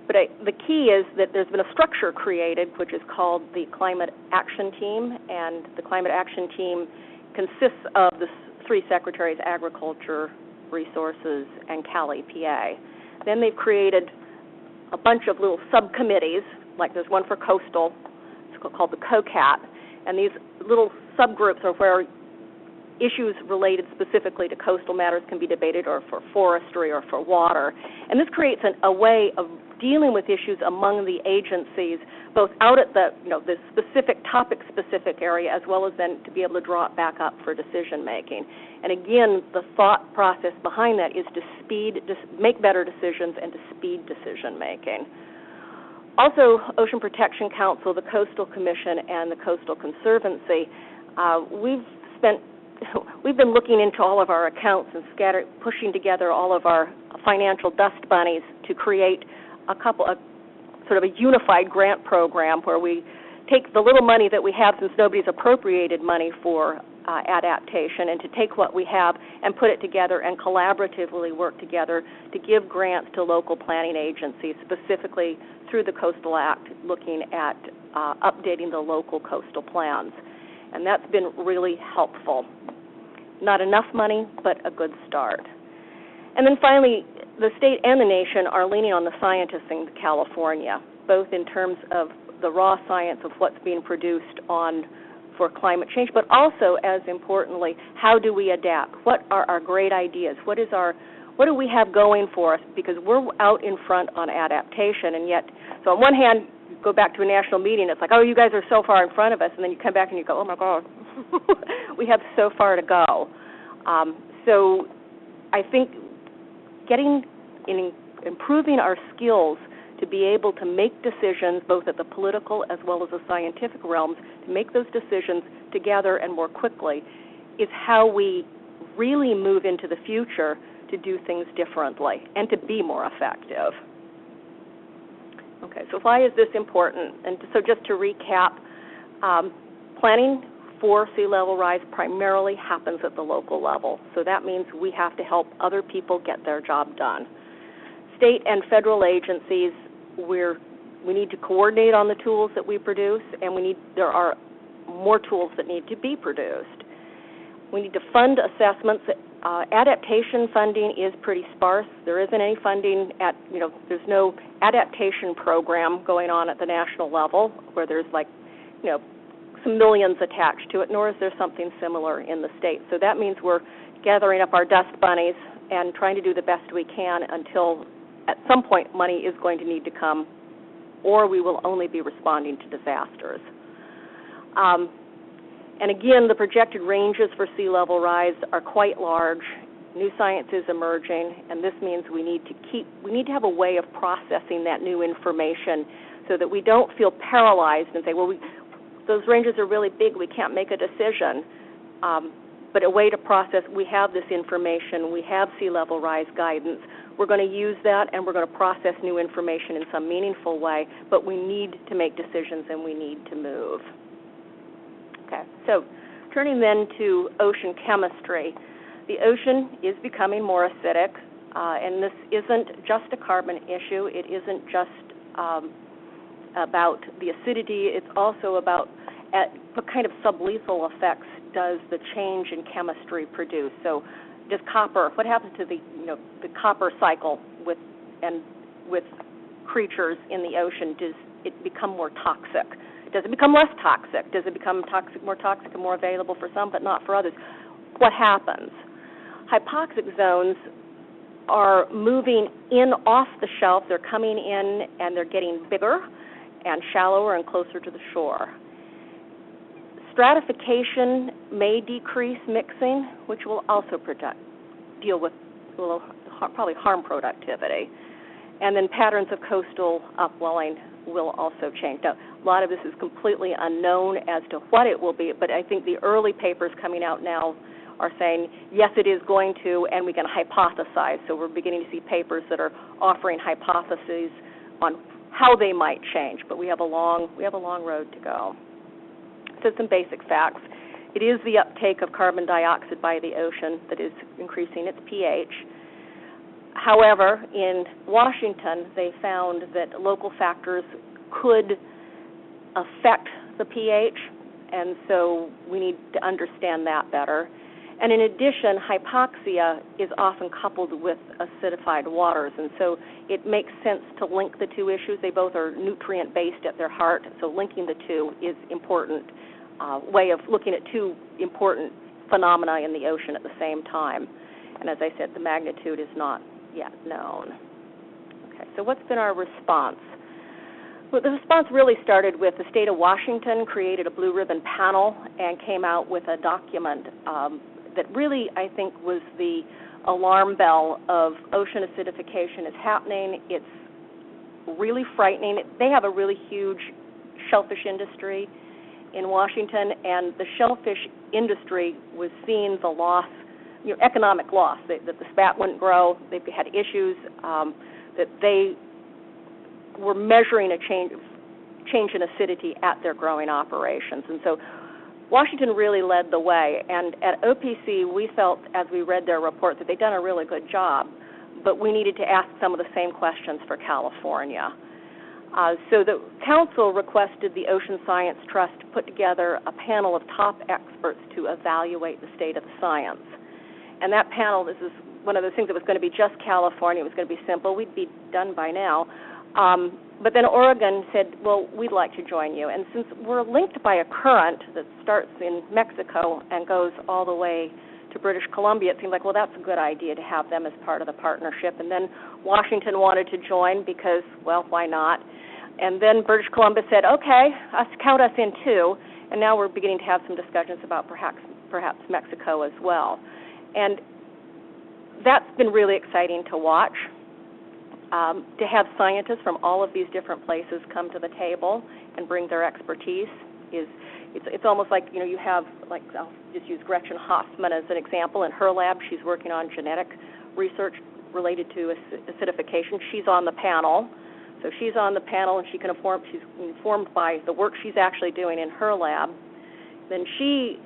But the key is that there's been a structure created which is called the Climate Action Team, and the Climate Action Team consists of the three secretaries, Agriculture, Resources, and Cal EPA. Then they've created a bunch of little subcommittees, like there's one for coastal, it's called the COCAT, and these little subgroups are where issues related specifically to coastal matters can be debated, or for forestry or for water. And this creates a way of dealing with issues among the agencies, both out at the specific topic-specific area, as well as then to be able to draw it back up for decision-making. And again, the thought process behind that is to make better decisions and to speed decision-making. Also, Ocean Protection Council, the Coastal Commission, and the Coastal Conservancy, we've been looking into all of our accounts and pushing together all of our financial dust bunnies to create sort of a unified grant program where we take the little money that we have, since nobody's appropriated money for adaptation, and to take what we have and put it together and collaboratively work together to give grants to local planning agencies, specifically through the Coastal Act, looking at updating the local coastal plans. And that's been really helpful. Not enough money, but a good start. And then finally, the state and the nation are leaning on the scientists in California, both in terms of the raw science of what's being produced for climate change, but also, as importantly, how do we adapt? What are our great ideas? What do we have going for us? Because we're out in front on adaptation, and yet, so on one hand, you go back to a national meeting, it's like, oh, you guys are so far in front of us, and then you come back and you go, oh my God, we have so far to go. So I think improving our skills to be able to make decisions both at the political as well as the scientific realms, to make those decisions together and more quickly, is how we really move into the future to do things differently and to be more effective. Okay, so why is this important? And so just to recap, planning for sea level rise primarily happens at the local level. So that means we have to help other people get their job done. State and federal agencies, we need to coordinate on the tools that we produce, and there are more tools that need to be produced. We need to fund assessments. Adaptation funding is pretty sparse. There isn't any funding there's no adaptation program going on at the national level where there's some millions attached to it, nor is there something similar in the state. So that means we're gathering up our dust bunnies and trying to do the best we can until at some point money is going to need to come, or we will only be responding to disasters. And again, the projected ranges for sea level rise are quite large. New science is emerging, and this means we need to have a way of processing that new information so that we don't feel paralyzed and say, well, those ranges are really big, we can't make a decision. But a way to process, we have this information, we have sea level rise guidance, we're going to use that and we're going to process new information in some meaningful way, but we need to make decisions and we need to move. Okay, so turning then to ocean chemistry. The ocean is becoming more acidic, and this isn't just a carbon issue. It isn't just about the acidity. It's also about what kind of sublethal effects does the change in chemistry produce. So does copper, what happens to the copper cycle with creatures in the ocean? Does it become more toxic? Does it become less toxic? Does it become more toxic and more available for some but not for others? What happens? Hypoxic zones are moving in off the shelf. They're coming in and they're getting bigger and shallower and closer to the shore. Stratification may decrease mixing, which will also probably harm productivity. And then patterns of coastal upwelling will also change. Now, a lot of this is completely unknown as to what it will be, but I think the early papers coming out now are saying, yes, it is going to, and we can hypothesize. So we're beginning to see papers that are offering hypotheses on how they might change, but we have a long road to go. So some basic facts. It is the uptake of carbon dioxide by the ocean that is increasing its pH. However, in Washington, they found that local factors could affect the pH, and so we need to understand that better. And in addition, hypoxia is often coupled with acidified waters, and so it makes sense to link the two issues. They both are nutrient-based at their heart, so linking the two is important way of looking at two important phenomena in the ocean at the same time. And as I said, the magnitude is not yet known. Okay, so what's been our response? Well, the response really started with the state of Washington created a blue ribbon panel and came out with a document that really, I think, was the alarm bell of ocean acidification is happening. It's really frightening. They have a really huge shellfish industry in Washington, and the shellfish industry was seeing the loss, economic loss, that the spat wouldn't grow. They've had issues that they were measuring a change in acidity at their growing operations. And so Washington really led the way. And at OPC, we felt, as we read their report, that they'd done a really good job, but we needed to ask some of the same questions for California. So the council requested the Ocean Science Trust put together a panel of top experts to evaluate the state of the science. And that panel, this is one of the things that was going to be just California. It was going to be simple. We'd be done by now. But then Oregon said, well, we'd like to join you. And since we're linked by a current that starts in Mexico and goes all the way to British Columbia, it seemed like, well, that's a good idea to have them as part of the partnership. And then Washington wanted to join because, well, why not? And then British Columbia said, okay, count us in too. And now we're beginning to have some discussions about perhaps Mexico as well. And that's been really exciting to watch. To have scientists from all of these different places come to the table and bring their expertise it's almost like, you have, like, I'll just use Gretchen Hoffman as an example. In her lab, she's working on genetic research related to acidification. She's on the panel. So she's on the panel, and she's informed by the work she's actually doing in her lab. Then she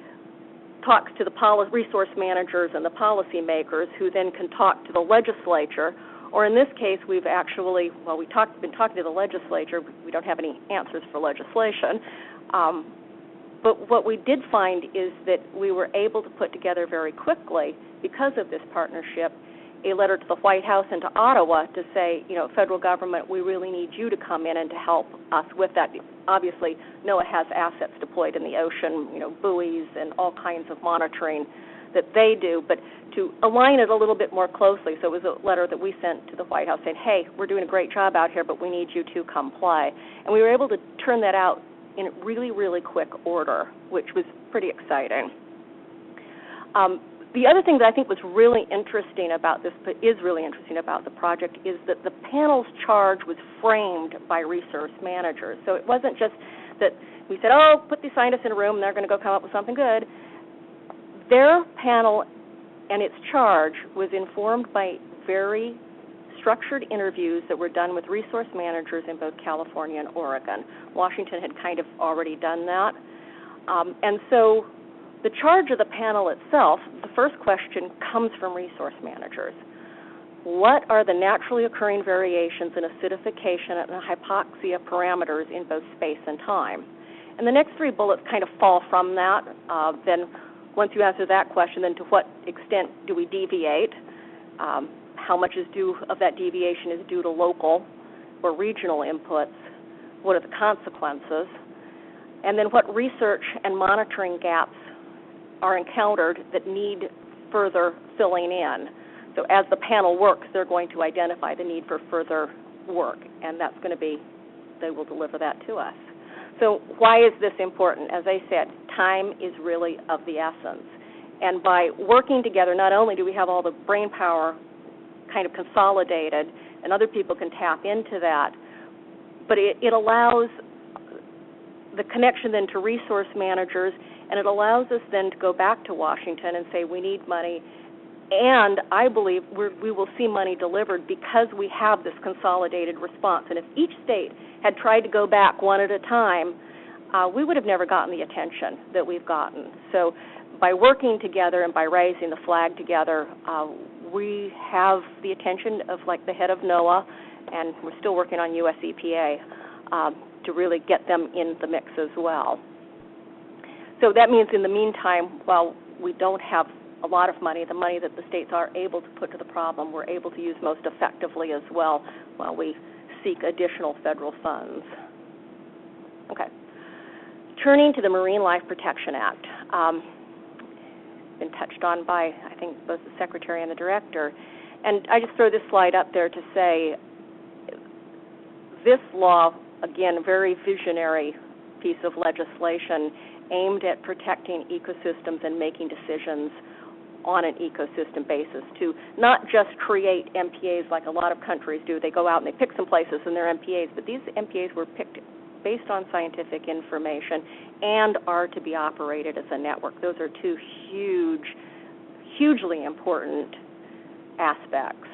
talks to the resource managers and the policy makers, who then can talk to the legislature. Or in this case, we've actually, we've been talking to the legislature. We don't have any answers for legislation. But what we did find is that we were able to put together very quickly, because of this partnership, a letter to the White House and to Ottawa to say, federal government, we really need you to come in and to help us with that. Obviously, NOAA has assets deployed in the ocean, buoys and all kinds of monitoring that they do, but to align it a little bit more closely. So it was a letter that we sent to the White House saying, hey, we're doing a great job out here, but we need you to come play. And we were able to turn that out in really, really quick order, which was pretty exciting. The other thing that I think was really interesting about this, but is really interesting about the project, is that the panel's charge was framed by resource managers. So it wasn't just that we said, oh, put these scientists in a room and they're going to go come up with something good. Their panel and its charge was informed by very structured interviews that were done with resource managers in both California and Oregon. Washington had kind of already done that. And so the charge of the panel itself, the first question comes from resource managers. What are the naturally occurring variations in acidification and hypoxia parameters in both space and time? And the next three bullets kind of fall from that. Then once you answer that question, then to what extent do we deviate? How much of that deviation is due to local or regional inputs? What are the consequences? And then what research and monitoring gaps are encountered that need further filling in? So as the panel works, they're going to identify the need for further work, and that's going to be, they will deliver that to us. So why is this important? As I said, time is really of the essence. And by working together, not only do we have all the brain power kind of consolidated, and other people can tap into that, but it allows the connection then to resource managers, and it allows us then to go back to Washington and say we need money. And I believe we will see money delivered because we have this consolidated response. And if each state had tried to go back one at a time, we would have never gotten the attention that we've gotten. So by working together and by raising the flag together, we have the attention of, like, the head of NOAA, and we're still working on US EPA to really get them in the mix as well. So that means in the meantime, while we don't have a lot of money, the money that the states are able to put to the problem, we're able to use most effectively as well while we seek additional federal funds. Okay. Turning to the Marine Life Protection Act, been touched on by, I think, both the Secretary and the Director. And I just throw this slide up there to say this law, again, a very visionary piece of legislation aimed at protecting ecosystems and making decisions on an ecosystem basis to not just create MPAs like a lot of countries do. They go out and they pick some places and they're MPAs, but these MPAs were picked based on scientific information and are to be operated as a network. Those are two hugely important aspects.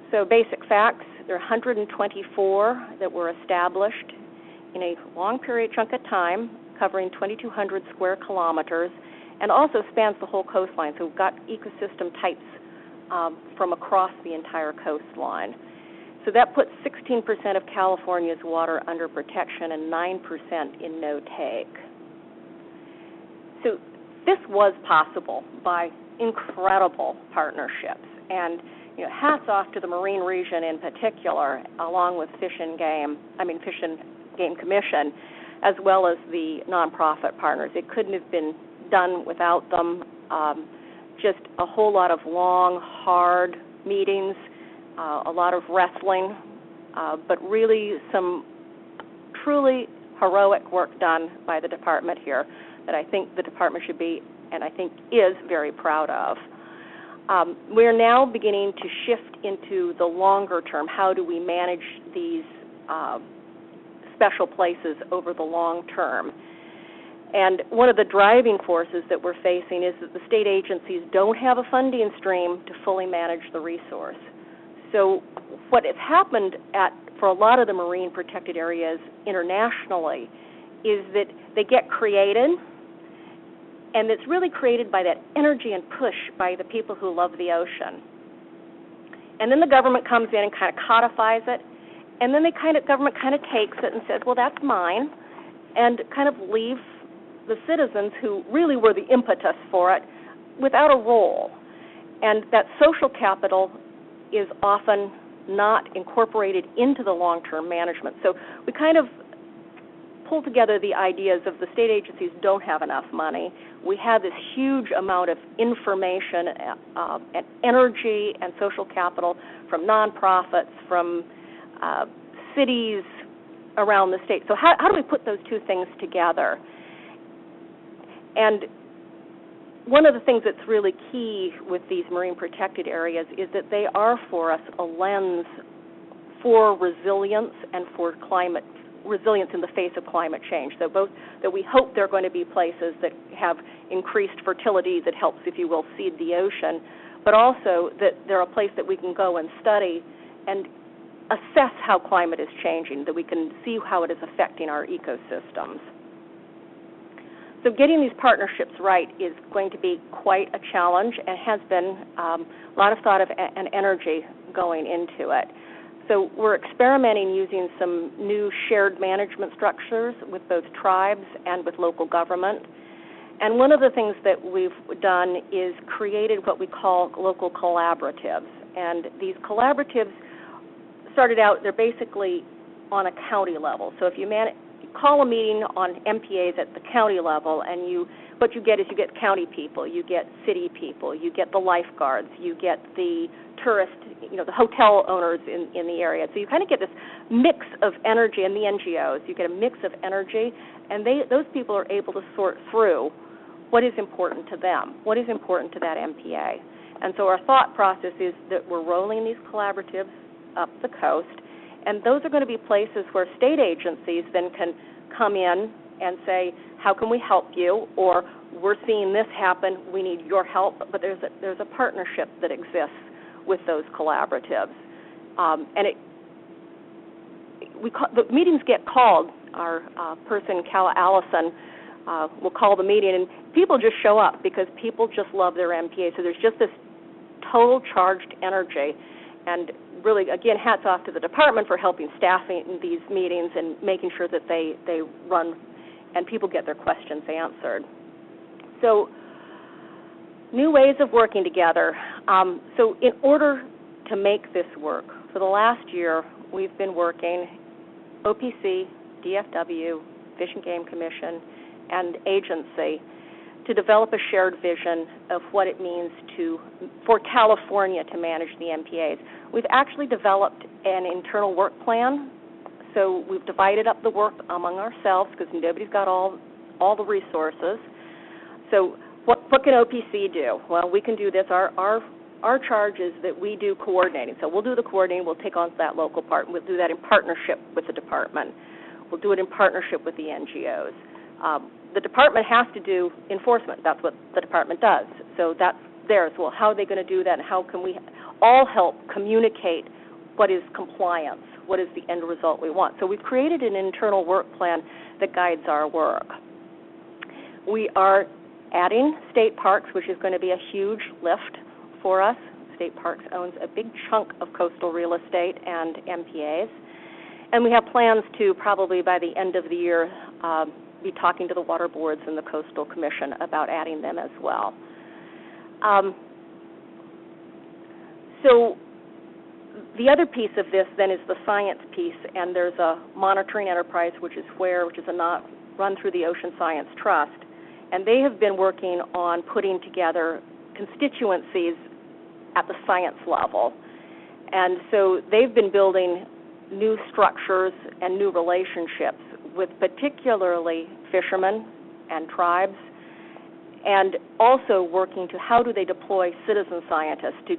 So basic facts, there are 124 that were established in a long period chunk of time, covering 2,200 square kilometers, and also spans the whole coastline. So we've got ecosystem types from across the entire coastline. So that puts 16% of California's water under protection and 9% in no-take. So this was possible by incredible partnerships. And hats off to the Marine Region in particular, along with Fish and Game Commission, as well as the nonprofit partners. It couldn't have been done without them. Just a whole lot of long, hard meetings, a lot of wrestling, but really some truly heroic work done by the department here that I think the department should be, and I think is, very proud of. We're now beginning to shift into the longer term. How do we manage these special places over the long term? And one of the driving forces that we're facing is that the state agencies don't have a funding stream to fully manage the resource. So what has happened for a lot of the marine protected areas internationally is that they get created, and it's really created by that energy and push by the people who love the ocean. And then the government comes in and kind of codifies it, and then government kind of takes it and says, well, that's mine, and kind of leaves the citizens who really were the impetus for it without a role. And that social capital is often not incorporated into the long-term management. So we kind of pull together the ideas of the state agencies don't have enough money. We have this huge amount of information and energy and social capital from nonprofits, from cities around the state. So how do we put those two things together? And one of the things that's really key with these marine protected areas is that they are for us a lens for resilience and for resilience in the face of climate change. So both that we hope they're going to be places that have increased fertility that helps, if you will, seed the ocean, but also that they're a place that we can go and study and assess how climate is changing, that we can see how it is affecting our ecosystems. So getting these partnerships right is going to be quite a challenge and has been a lot of thought of and energy going into it. So we're experimenting using some new shared management structures with both tribes and with local government. And one of the things that we've done is created what we call local collaboratives. And these collaboratives started out, they're basically on a county level. So if you call a meeting on MPAs at the county level, and what you get is you get county people, you get city people, you get the lifeguards, you get the tourist, the hotel owners in the area. So you kind of get this mix of energy, and the NGOs. You get a mix of energy, and those people are able to sort through what is important to them, what is important to that MPA. And so our thought process is that we're rolling these collaboratives up the coast, and those are going to be places where state agencies then can come in and say, how can we help you? Or we're seeing this happen, we need your help. But there's a partnership that exists with those collaboratives. And the meetings get called. Our person, Cal Allison, will call the meeting, and people just show up because people just love their MPA. So there's just this total charged energy. And really, again, hats off to the department for helping staffing these meetings and making sure that they run and people get their questions answered. So new ways of working together. So in order to make this work, for the last year, we've been working, OPC, DFW, Fish and Game Commission, and agency to develop a shared vision of what it means for California to manage the MPAs. We've actually developed an internal work plan, so we've divided up the work among ourselves because nobody's got all the resources. So what can OPC do? Well, we can do this. Our charge is that we do coordinating. So we'll do the coordinating. We'll take on that local part. We'll do that in partnership with the department. We'll do it in partnership with the NGOs. The department has to do enforcement. That's what the department does. So that's theirs. Well, how are they going to do that, and how can we all help communicate what is compliance, what is the end result we want? So we've created an internal work plan that guides our work. We are adding state parks, which is going to be a huge lift for us. State Parks owns a big chunk of coastal real estate and MPAs. And we have plans to probably by the end of the year be talking to the water boards and the Coastal Commission about adding them as well. So the other piece of this then is the science piece, and there's a monitoring enterprise which is run through the Ocean Science Trust, and they have been working on putting together constituencies at the science level. And so they've been building new structures and new relationships with particularly fishermen and tribes, and also working to how do they deploy citizen scientists to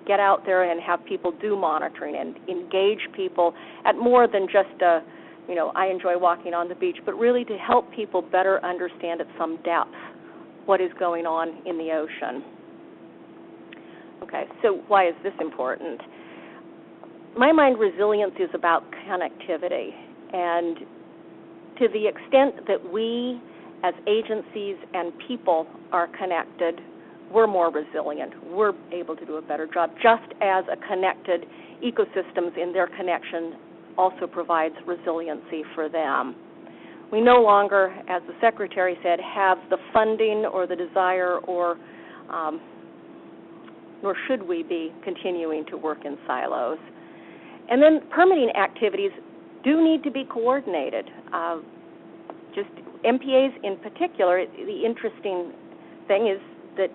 get out there and have people do monitoring and engage people at more than just I enjoy walking on the beach, but really to help people better understand at some depth what is going on in the ocean. Okay, so why is this important? In my mind, resilience is about connectivity, and to the extent that we as agencies and people are connected, we're more resilient. We're able to do a better job, just as a connected ecosystems in their connection also provides resiliency for them. We no longer, as the Secretary said, have the funding or the desire or nor should we be continuing to work in silos. And then permitting activities do need to be coordinated. Just MPAs in particular, the interesting thing is that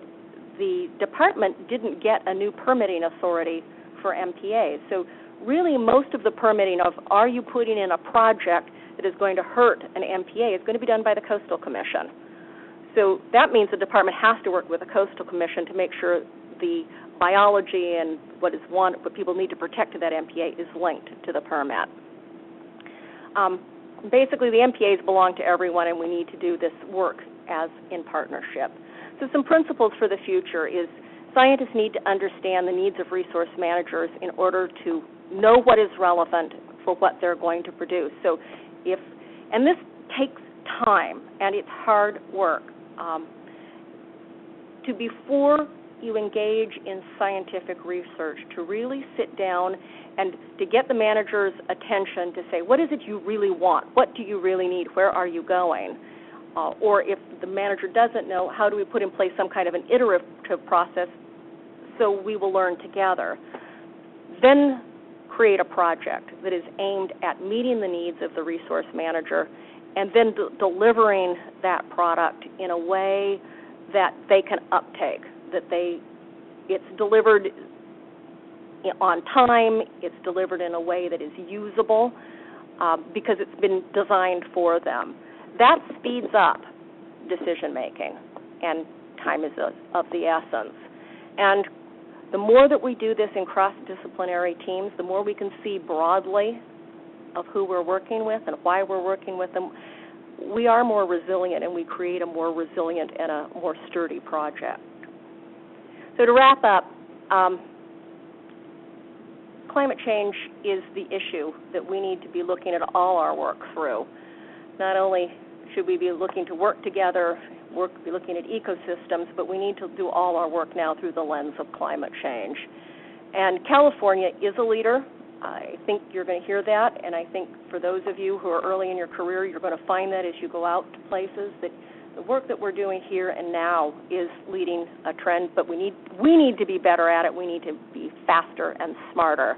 the department didn't get a new permitting authority for MPAs. So really most of the permitting of are you putting in a project that is going to hurt an MPA is going to be done by the Coastal Commission. So that means the department has to work with the Coastal Commission to make sure the biology and what people need to protect to that MPA is linked to the permit. Basically, the MPAs belong to everyone, and we need to do this work as in partnership. So some principles for the future is scientists need to understand the needs of resource managers in order to know what is relevant for what they're going to produce. So and this takes time, and it's hard work. Before you engage in scientific research, to really sit down and to get the manager's attention to say, what is it you really want? What do you really need? Where are you going? Or if the manager doesn't know, how do we put in place some kind of an iterative process so we will learn together? Then create a project that is aimed at meeting the needs of the resource manager and then delivering that product in a way that they can uptake, that it's delivered on time, it's delivered in a way that is usable because it's been designed for them. That speeds up decision making, and time is of the essence. And the more that we do this in cross-disciplinary teams, the more we can see broadly of who we're working with and why we're working with them. We are more resilient, and we create a more resilient and a more sturdy project. So to wrap up, climate change is the issue that we need to be looking at all our work through. Not only should we be looking to work together, be looking at ecosystems, but we need to do all our work now through the lens of climate change. And California is a leader. I think you're going to hear that, and I think for those of you who are early in your career, you're going to find that as you go out to places, that the work that we're doing here and now is leading a trend, but we need to be better at it. We need to be faster and smarter.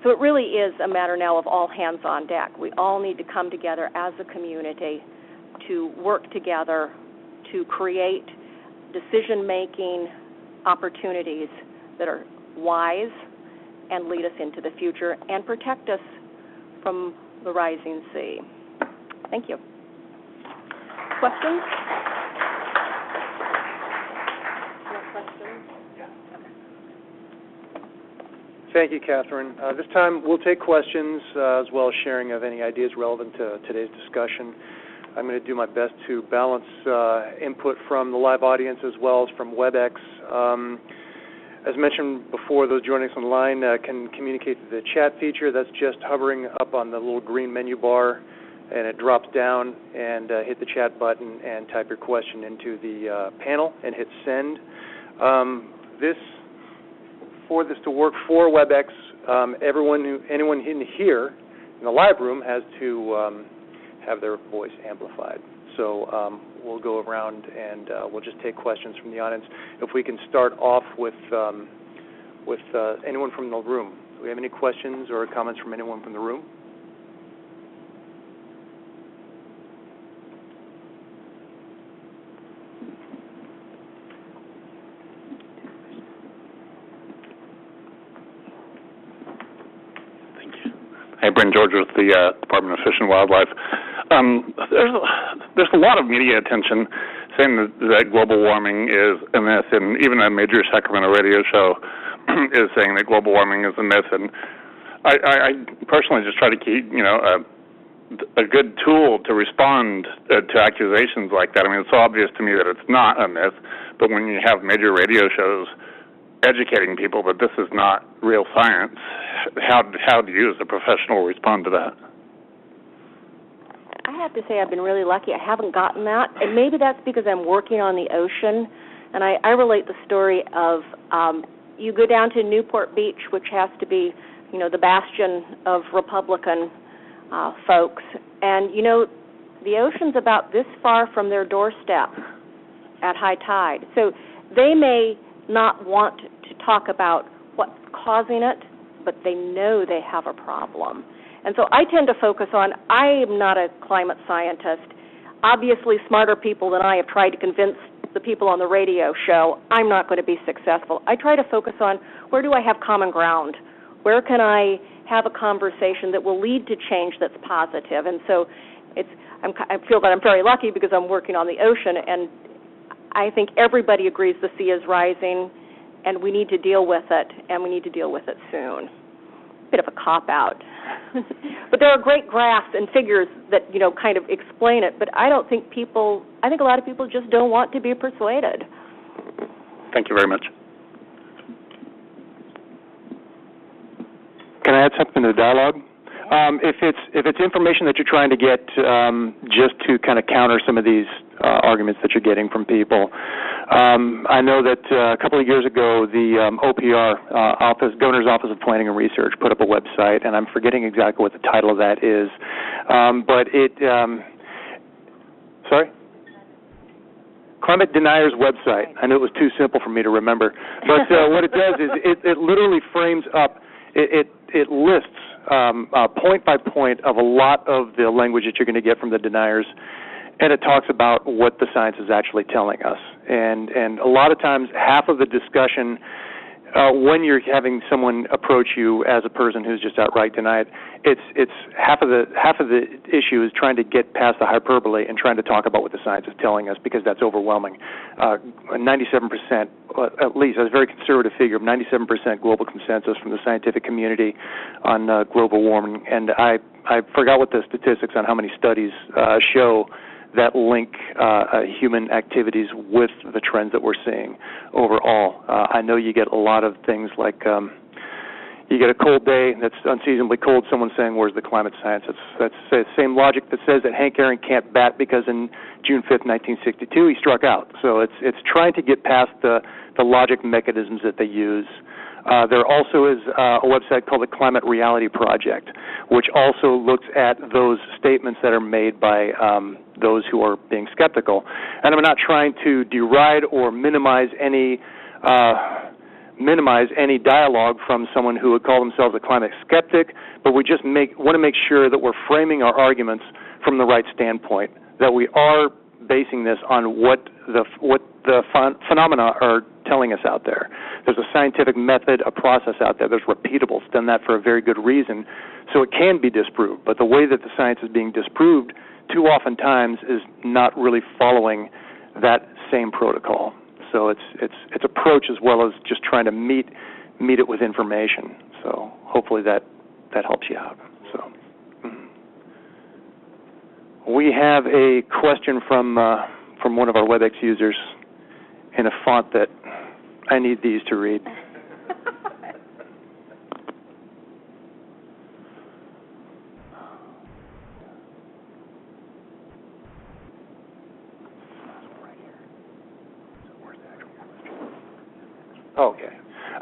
So it really is a matter now of all hands on deck. We all need to come together as a community to work together to create decision-making opportunities that are wise and lead us into the future and protect us from the rising sea. Thank you. Questions? No questions? Thank you, Catherine. This time we'll take questions as well as sharing of any ideas relevant to today's discussion. I'm going to do my best to balance input from the live audience as well as from WebEx. As mentioned before, those joining us online can communicate through the chat feature. That's just hovering up on the little green menu bar, and it drops down, and hit the chat button and type your question into the panel and hit send. For this to work for WebEx, anyone in here in the live room has to have their voice amplified. So we'll go around and we'll just take questions from the audience. If we can start off with anyone from the room. Do we have any questions or comments from anyone from the room? Hey, Bryn George with the Department of Fish and Wildlife. There's a lot of media attention saying that global warming is a myth, and even a major Sacramento radio show is saying that global warming is a myth. And I personally just try to keep, a good tool to respond to accusations like that. I mean, it's so obvious to me that it's not a myth, but when you have major radio shows educating people that this is not real science, how do you as a professional respond to that? I have to say I've been really lucky. I haven't gotten that, and maybe that's because I'm working on the ocean, and I relate the story of you go down to Newport Beach, which has to be, the bastion of Republican folks, and, the ocean's about this far from their doorstep at high tide. So they may not want to talk about what's causing it, but they know they have a problem. And so I tend to focus on, I am not a climate scientist. Obviously, smarter people than I have tried to convince the people on the radio show I'm not going to be successful. I try to focus on where do I have common ground? Where can I have a conversation that will lead to change that's positive? And so I feel that I'm very lucky because I'm working on the ocean, and I think everybody agrees the sea is rising, and we need to deal with it, and we need to deal with it soon. Bit of a cop-out. But there are great graphs and figures that, kind of explain it, but I think a lot of people just don't want to be persuaded. Thank you very much. Can I add something to the dialogue? If it's information that you're trying to get just to kind of counter some of these arguments that you're getting from people, I know that a couple of years ago the OPR Governor's Office of Planning and Research put up a website, and I'm forgetting exactly what the title of that is, but it Climate Deniers website. I knew it was too simple for me to remember, but what it does is it literally frames up. It lists point by point of a lot of the language that you're going to get from the deniers, and it talks about what the science is actually telling us. And a lot of times, half of the discussion, when you're having someone approach you as a person who's just outright denied, it's half of the issue is trying to get past the hyperbole and trying to talk about what the science is telling us, because that's overwhelming. 97%, at least, that's a very conservative figure of 97% global consensus from the scientific community on global warming. And I forgot what the statistics on how many studies show that link human activities with the trends that we're seeing overall. I know you get a lot of things like you get a cold day that's unseasonably cold, someone saying, where's the climate science? That's the same logic that says that Hank Aaron can't bat because in June 5th, 1962, he struck out. So it's trying to get past the logic mechanisms that they use. There also is a website called the Climate Reality Project, which also looks at those statements that are made by those who are being skeptical. And I'm not trying to deride or minimize any minimize any dialogue from someone who would call themselves a climate skeptic, but we just want to make sure that we're framing our arguments from the right standpoint, that we are basing this on what the phenomena are telling us out there. There's a scientific method, a process out there. There's repeatable. It's done that for a very good reason, so it can be disproved. But the way that the science is being disproved too often times is not really following that same protocol. So it's approach as well as just trying to meet it with information. So hopefully that helps you out. So we have a question from one of our WebEx users in a font that I need these to read. Okay.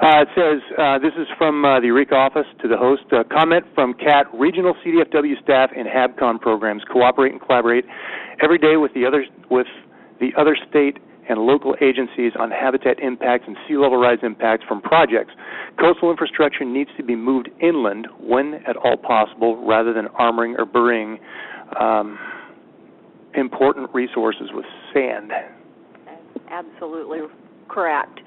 It says, this is from the Eureka office to the host. Comment from CAT, regional CDFW staff in HABCON programs cooperate and collaborate every day with the other state and local agencies on habitat impacts and sea level rise impacts from projects. Coastal infrastructure needs to be moved inland when at all possible rather than armoring or burying important resources with sand. Absolutely correct.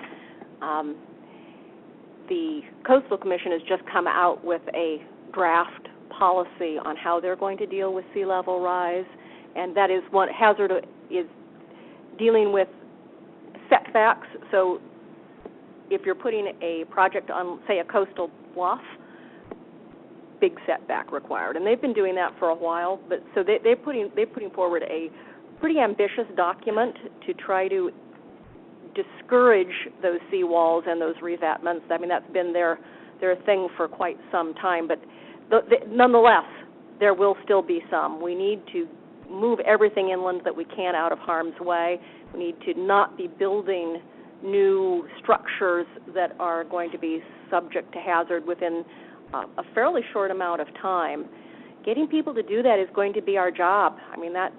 The Coastal Commission has just come out with a draft policy on how they're going to deal with sea level rise, and that is one hazard is dealing with setbacks. So if you're putting a project on, say, a coastal bluff, big setback required, and they've been doing that for a while. But so they're putting forward a pretty ambitious document to try to discourage those seawalls and those revetments. I mean, that's been their thing for quite some time. But nonetheless, there will still be some. We need to move everything inland that we can out of harm's way. We need to not be building new structures that are going to be subject to hazard within a fairly short amount of time. Getting people to do that is going to be our job. I mean, that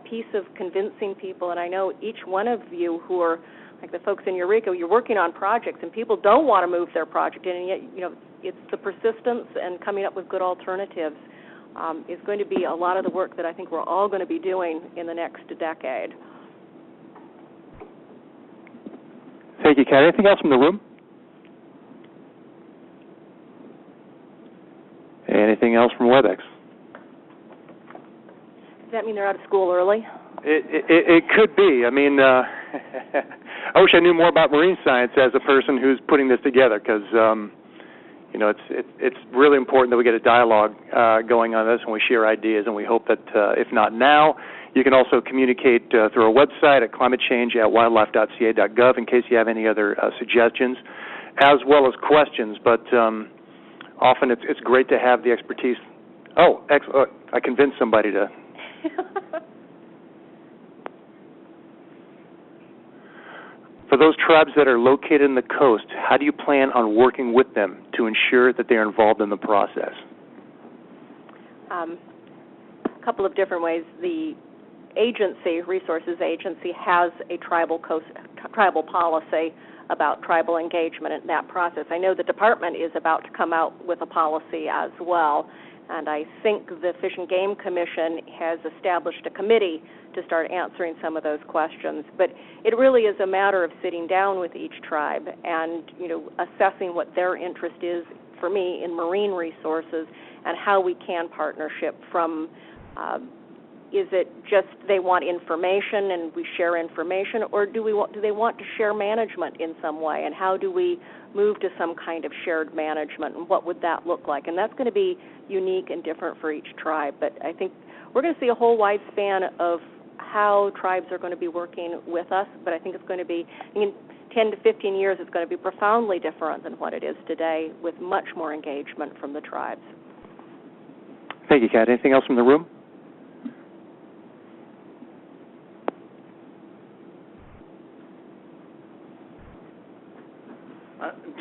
piece of convincing people, and I know each one of you who are like the folks in Eureka, you're working on projects, and people don't want to move their project in, and yet, it's the persistence and coming up with good alternatives is going to be a lot of the work that I think we're all going to be doing in the next decade. Thank you, Kat. Anything else from the room? Anything else from WebEx? Does that mean they're out of school early? It could be. I mean, I wish I knew more about marine science as a person who's putting this together, because it's really important that we get a dialogue going on this and we share ideas, and we hope that if not now, you can also communicate through our website at climatechange@wildlife.ca.gov in case you have any other suggestions, as well as questions. But often it's great to have the expertise. Oh, excellent. I convinced somebody to. For those tribes that are located in the coast, how do you plan on working with them to ensure that they are involved in the process? A couple of different ways. The agency, Resources Agency, has a tribal policy about tribal engagement in that process. I know the department is about to come out with a policy as well, and I think the Fish and Game Commission has established a committee to start answering some of those questions. But it really is a matter of sitting down with each tribe and, assessing what their interest is, for me, in marine resources and how we can partnership from, is it just they want information and we share information, or do they want to share management in some way, and how do we move to some kind of shared management, and what would that look like? And that's going to be unique and different for each tribe. But I think we're going to see a whole wide span of how tribes are going to be working with us, but I think it's going to be, in 10 to 15 years, it's going to be profoundly different than what it is today, with much more engagement from the tribes. Thank you, Kat. Anything else from the room?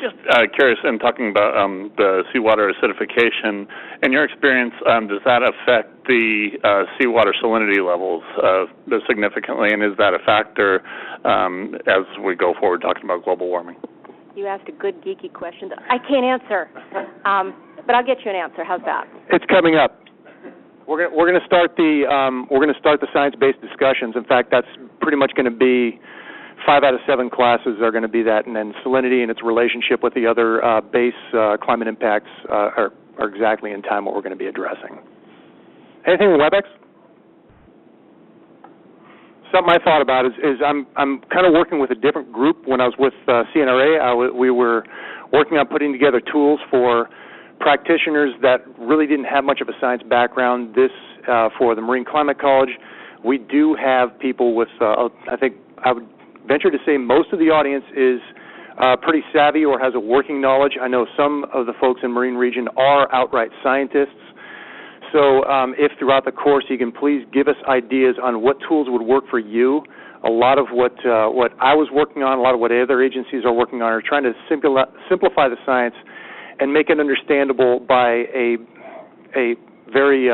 Just curious, in talking about the seawater acidification, in your experience, does that affect the seawater salinity levels significantly, and is that a factor as we go forward talking about global warming? You asked a good geeky question that I can't answer, but I'll get you an answer. How's that? It's coming up. We're going to start the science-based discussions. In fact, that's pretty much going to be 5 out of 7 classes are going to be that, and then salinity and its relationship with the other base climate impacts are exactly in time what we're going to be addressing. Anything with WebEx? Something I thought about is I'm kind of working with a different group. When I was with CNRA, we were working on putting together tools for practitioners that really didn't have much of a science background. This for the Marine Climate College, we do have people with, I think I would venture to say most of the audience is pretty savvy or has a working knowledge. I know some of the folks in Marine Region are outright scientists. So if throughout the course you can please give us ideas on what tools would work for you. A lot of what I was working on, a lot of what other agencies are working on are trying to simplify the science and make it understandable by a very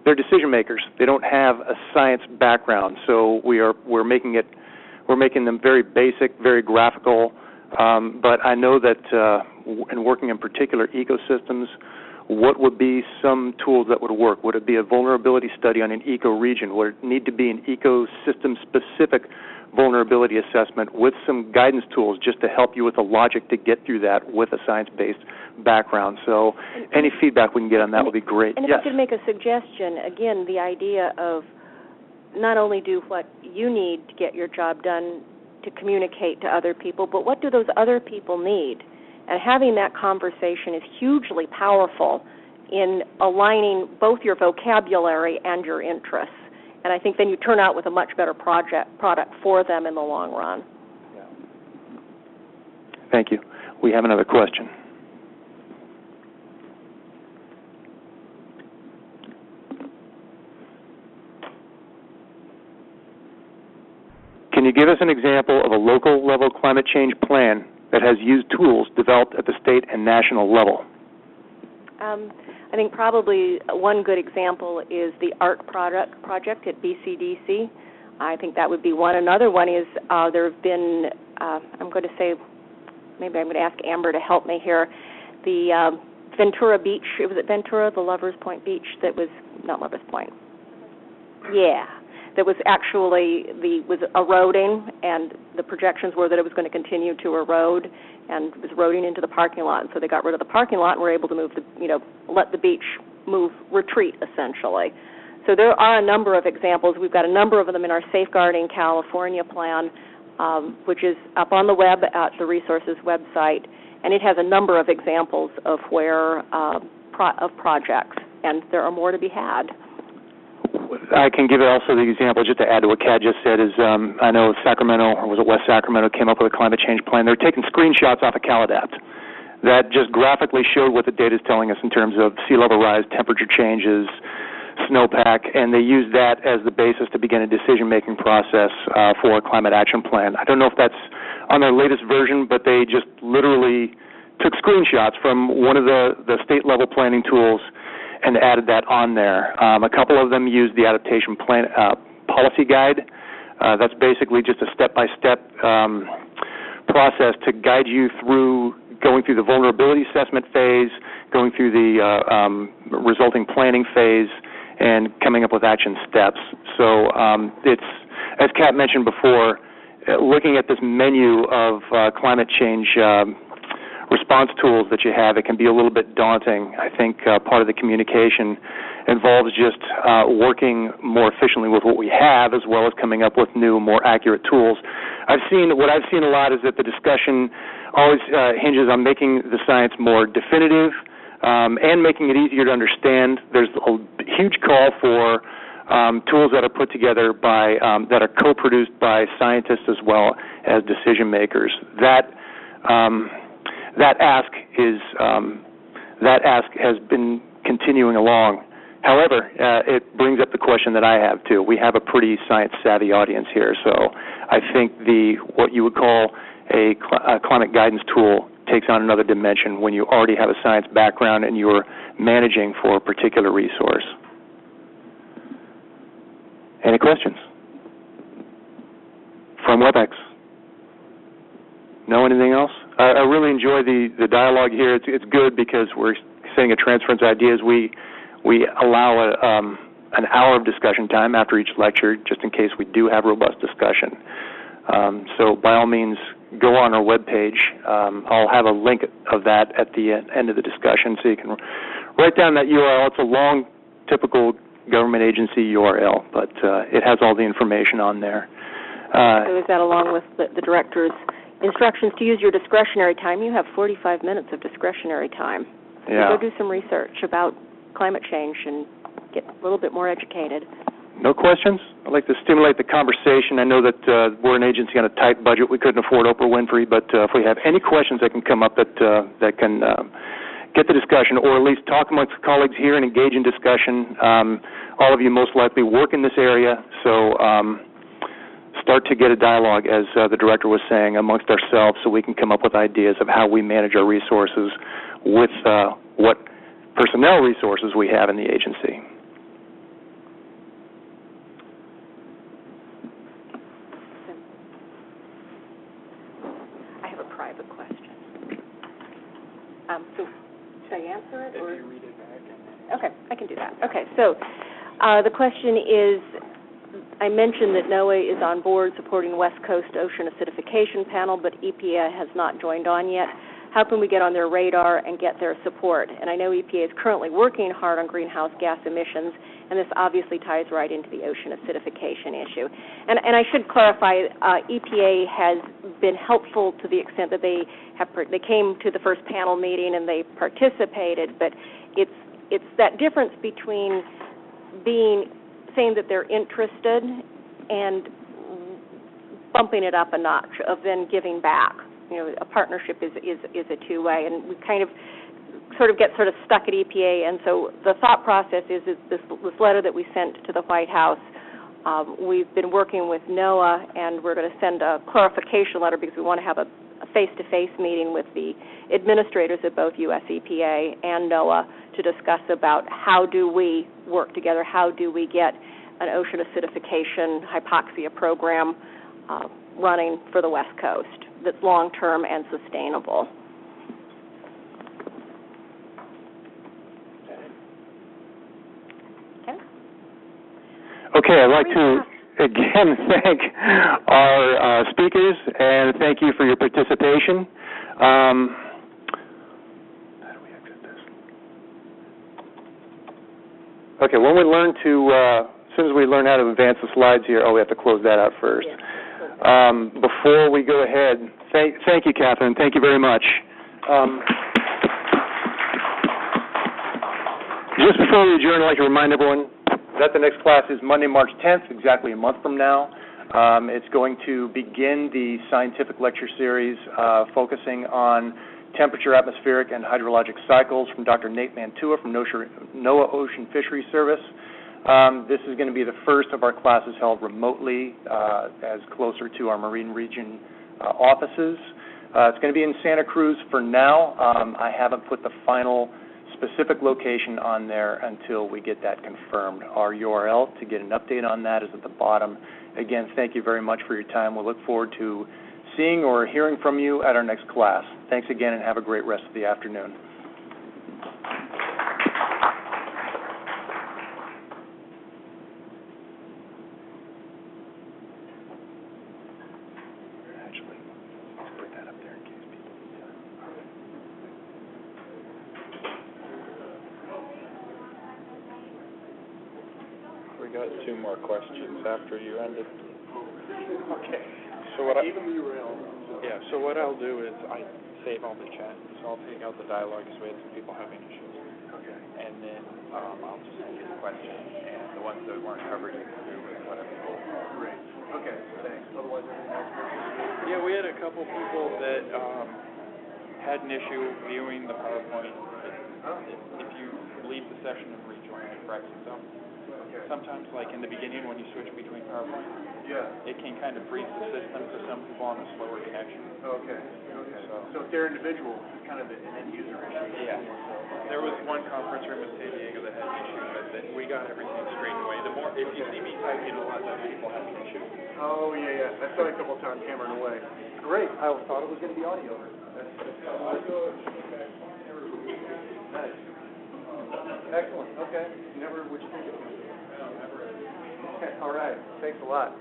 they're decision makers. They don't have a science background, so we're making them very basic, very graphical. But I know that in working in particular ecosystems, what would be some tools that would work? Would it be a vulnerability study on an ecoregion? Would it need to be an ecosystem-specific vulnerability assessment with some guidance tools just to help you with the logic to get through that with a science-based background? So any feedback we can get on that would be great. And if I could make a suggestion, again, the idea of not only do what you need to get your job done to communicate to other people, but what do those other people need? And having that conversation is hugely powerful in aligning both your vocabulary and your interests. And I think then you turn out with a much better product for them in the long run. Yeah. Thank you. We have another question. Can you give us an example of a local level climate change plan that has used tools developed at the state and national level? I think probably one good example is the ART project at BCDC. I think that would be one. Another one is there have been, I'm going to say, maybe I'm going to ask Amber to help me here, the Ventura Beach, was it Ventura, the Lovers Point Beach that was, not Lovers Point, yeah, that was actually was eroding, and the projections were that it was going to continue to erode, and was eroding into the parking lot. And so they got rid of the parking lot and were able to move let the beach retreat essentially. So there are a number of examples. We've got a number of them in our Safeguarding California plan, which is up on the web at the resources website, and it has a number of examples of where of projects, and there are more to be had. I can give also the example, just to add to what Kat just said, is I know Sacramento, or was it West Sacramento, came up with a climate change plan. They're taking screenshots off of CalAdapt that just graphically showed what the data is telling us in terms of sea level rise, temperature changes, snowpack, and they used that as the basis to begin a decision-making process for a climate action plan. I don't know if that's on their latest version, but they just literally took screenshots from one of the state-level planning tools and added that on there. A couple of them used the adaptation plan policy guide. That's basically just a step-by-step process to guide you through going through the vulnerability assessment phase, going through the resulting planning phase, and coming up with action steps. So it's, as Kat mentioned before, looking at this menu of climate change response tools that you have, it can be a little bit daunting. I think part of the communication involves just working more efficiently with what we have, as well as coming up with new, more accurate tools. What I've seen a lot is that the discussion always hinges on making the science more definitive and making it easier to understand. There's a huge call for tools that are put together by that are co-produced by scientists as well as decision makers. That ask has been continuing along. However, it brings up the question that I have too. We have a pretty science-savvy audience here, so I think what you would call a climate guidance tool takes on another dimension when you already have a science background and you're managing for a particular resource. Any questions? From WebEx? No, anything else? I really enjoy the dialogue here. It's good because we're setting a transference of ideas. We allow an hour of discussion time after each lecture, just in case we do have robust discussion. So by all means, go on our webpage. I'll have a link of that at the end of the discussion, so you can write down that URL. It's a long, typical government agency URL, but it has all the information on there. So is that along with the director's instructions to use your discretionary time? You have 45 minutes of discretionary time. So Yeah. go do some research about climate change and get a little bit more educated. No questions? I'd like to stimulate the conversation. I know that we're an agency on a tight budget. We couldn't afford Oprah Winfrey, but if we have any questions that can come up that can get the discussion, or at least talk amongst colleagues here and engage in discussion. All of you most likely work in this area, so start to get a dialogue, as the director was saying, amongst ourselves, so we can come up with ideas of how we manage our resources with what personnel resources we have in the agency. I have a private question. So should I answer it? Or? If you read it back. Okay, I can do that. Okay, so the question is, I mentioned that NOAA is on board supporting the West Coast Ocean Acidification Panel, but EPA has not joined on yet. How can we get on their radar and get their support? And I know EPA is currently working hard on greenhouse gas emissions, and this obviously ties right into the ocean acidification issue. And I should clarify, EPA has been helpful to the extent that they came to the first panel meeting and they participated, but it's that difference between saying that they're interested and bumping it up a notch, of then giving back. You know, a partnership is a two-way, and we kind of sort of get stuck at EPA. And so the thought process is this letter that we sent to the White House. We've been working with NOAA, and we're going to send a clarification letter because we want to have a face-to-face meeting with the administrators of both US EPA and NOAA to discuss about how do we work together, how do we get an ocean acidification hypoxia program running for the West Coast that's long-term and sustainable. Okay, I'd like to again thank our speakers, and thank you for your participation. How do we exit this? Okay, when we learn to, as soon as we learn how to advance the slides here, we have to close that out first. Yeah. Before we go ahead, thank you, Catherine. Thank you very much. Just before we adjourn, I'd like to remind everyone that the next class is Monday, March 10th, exactly a month from now. It's going to begin the scientific lecture series focusing on temperature, atmospheric, and hydrologic cycles from Dr. Nate Mantua from NOAA Ocean Fisheries Service. This is going to be the first of our classes held remotely, as closer to our Marine Region offices. It's going to be in Santa Cruz for now. I haven't put the final specific location on there until we get that confirmed. Our URL to get an update on that is at the bottom. Again, thank you very much for your time. We'll look forward to seeing or hearing from you at our next class. Thanks again, and have a great rest of the afternoon. We got two more questions after you ended. Okay. So what I'll do is I save all the chat, so I'll take out the dialogue because we had some people having issues. Okay. And then I'll just send you the questions, and the ones that weren't covered you can do with whatever. Great. Okay. Thanks. Otherwise, anything else? Yeah, we had a couple people that had an issue viewing the PowerPoint. If you leave the session and rejoin, it corrects itself. Sometimes, like in the beginning when you switch between PowerPoint, Yeah. it can kind of freeze the system for some people on a slower connection. Okay. So if they're individual, it's kind of an end user issue. Yeah. There was one conference room in San Diego that had an issue, but then we got everything straightened away. The more, if you see me typing a lot, less people have an issue. Oh, yeah. I saw it a couple of times hammering away. Great. I thought it was going to be audio. Nice. Excellent. Okay. What'd you think of it? Okay. All right. Thanks a lot.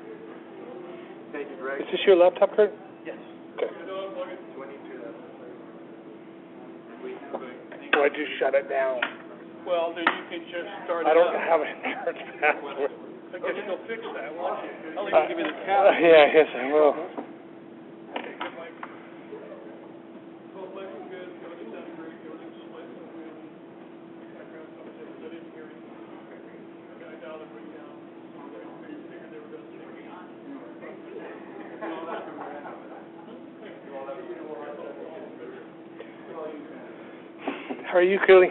Thank you, Greg. Is this your laptop, Kurt? Yes. Okay. Do I need to? Why'd you shut it down? Well, then you can just start I don't have an insurance password. I guess you'll fix that, won't you? I'll even give you the cap. Yeah, yes, I will. How are you, Curly?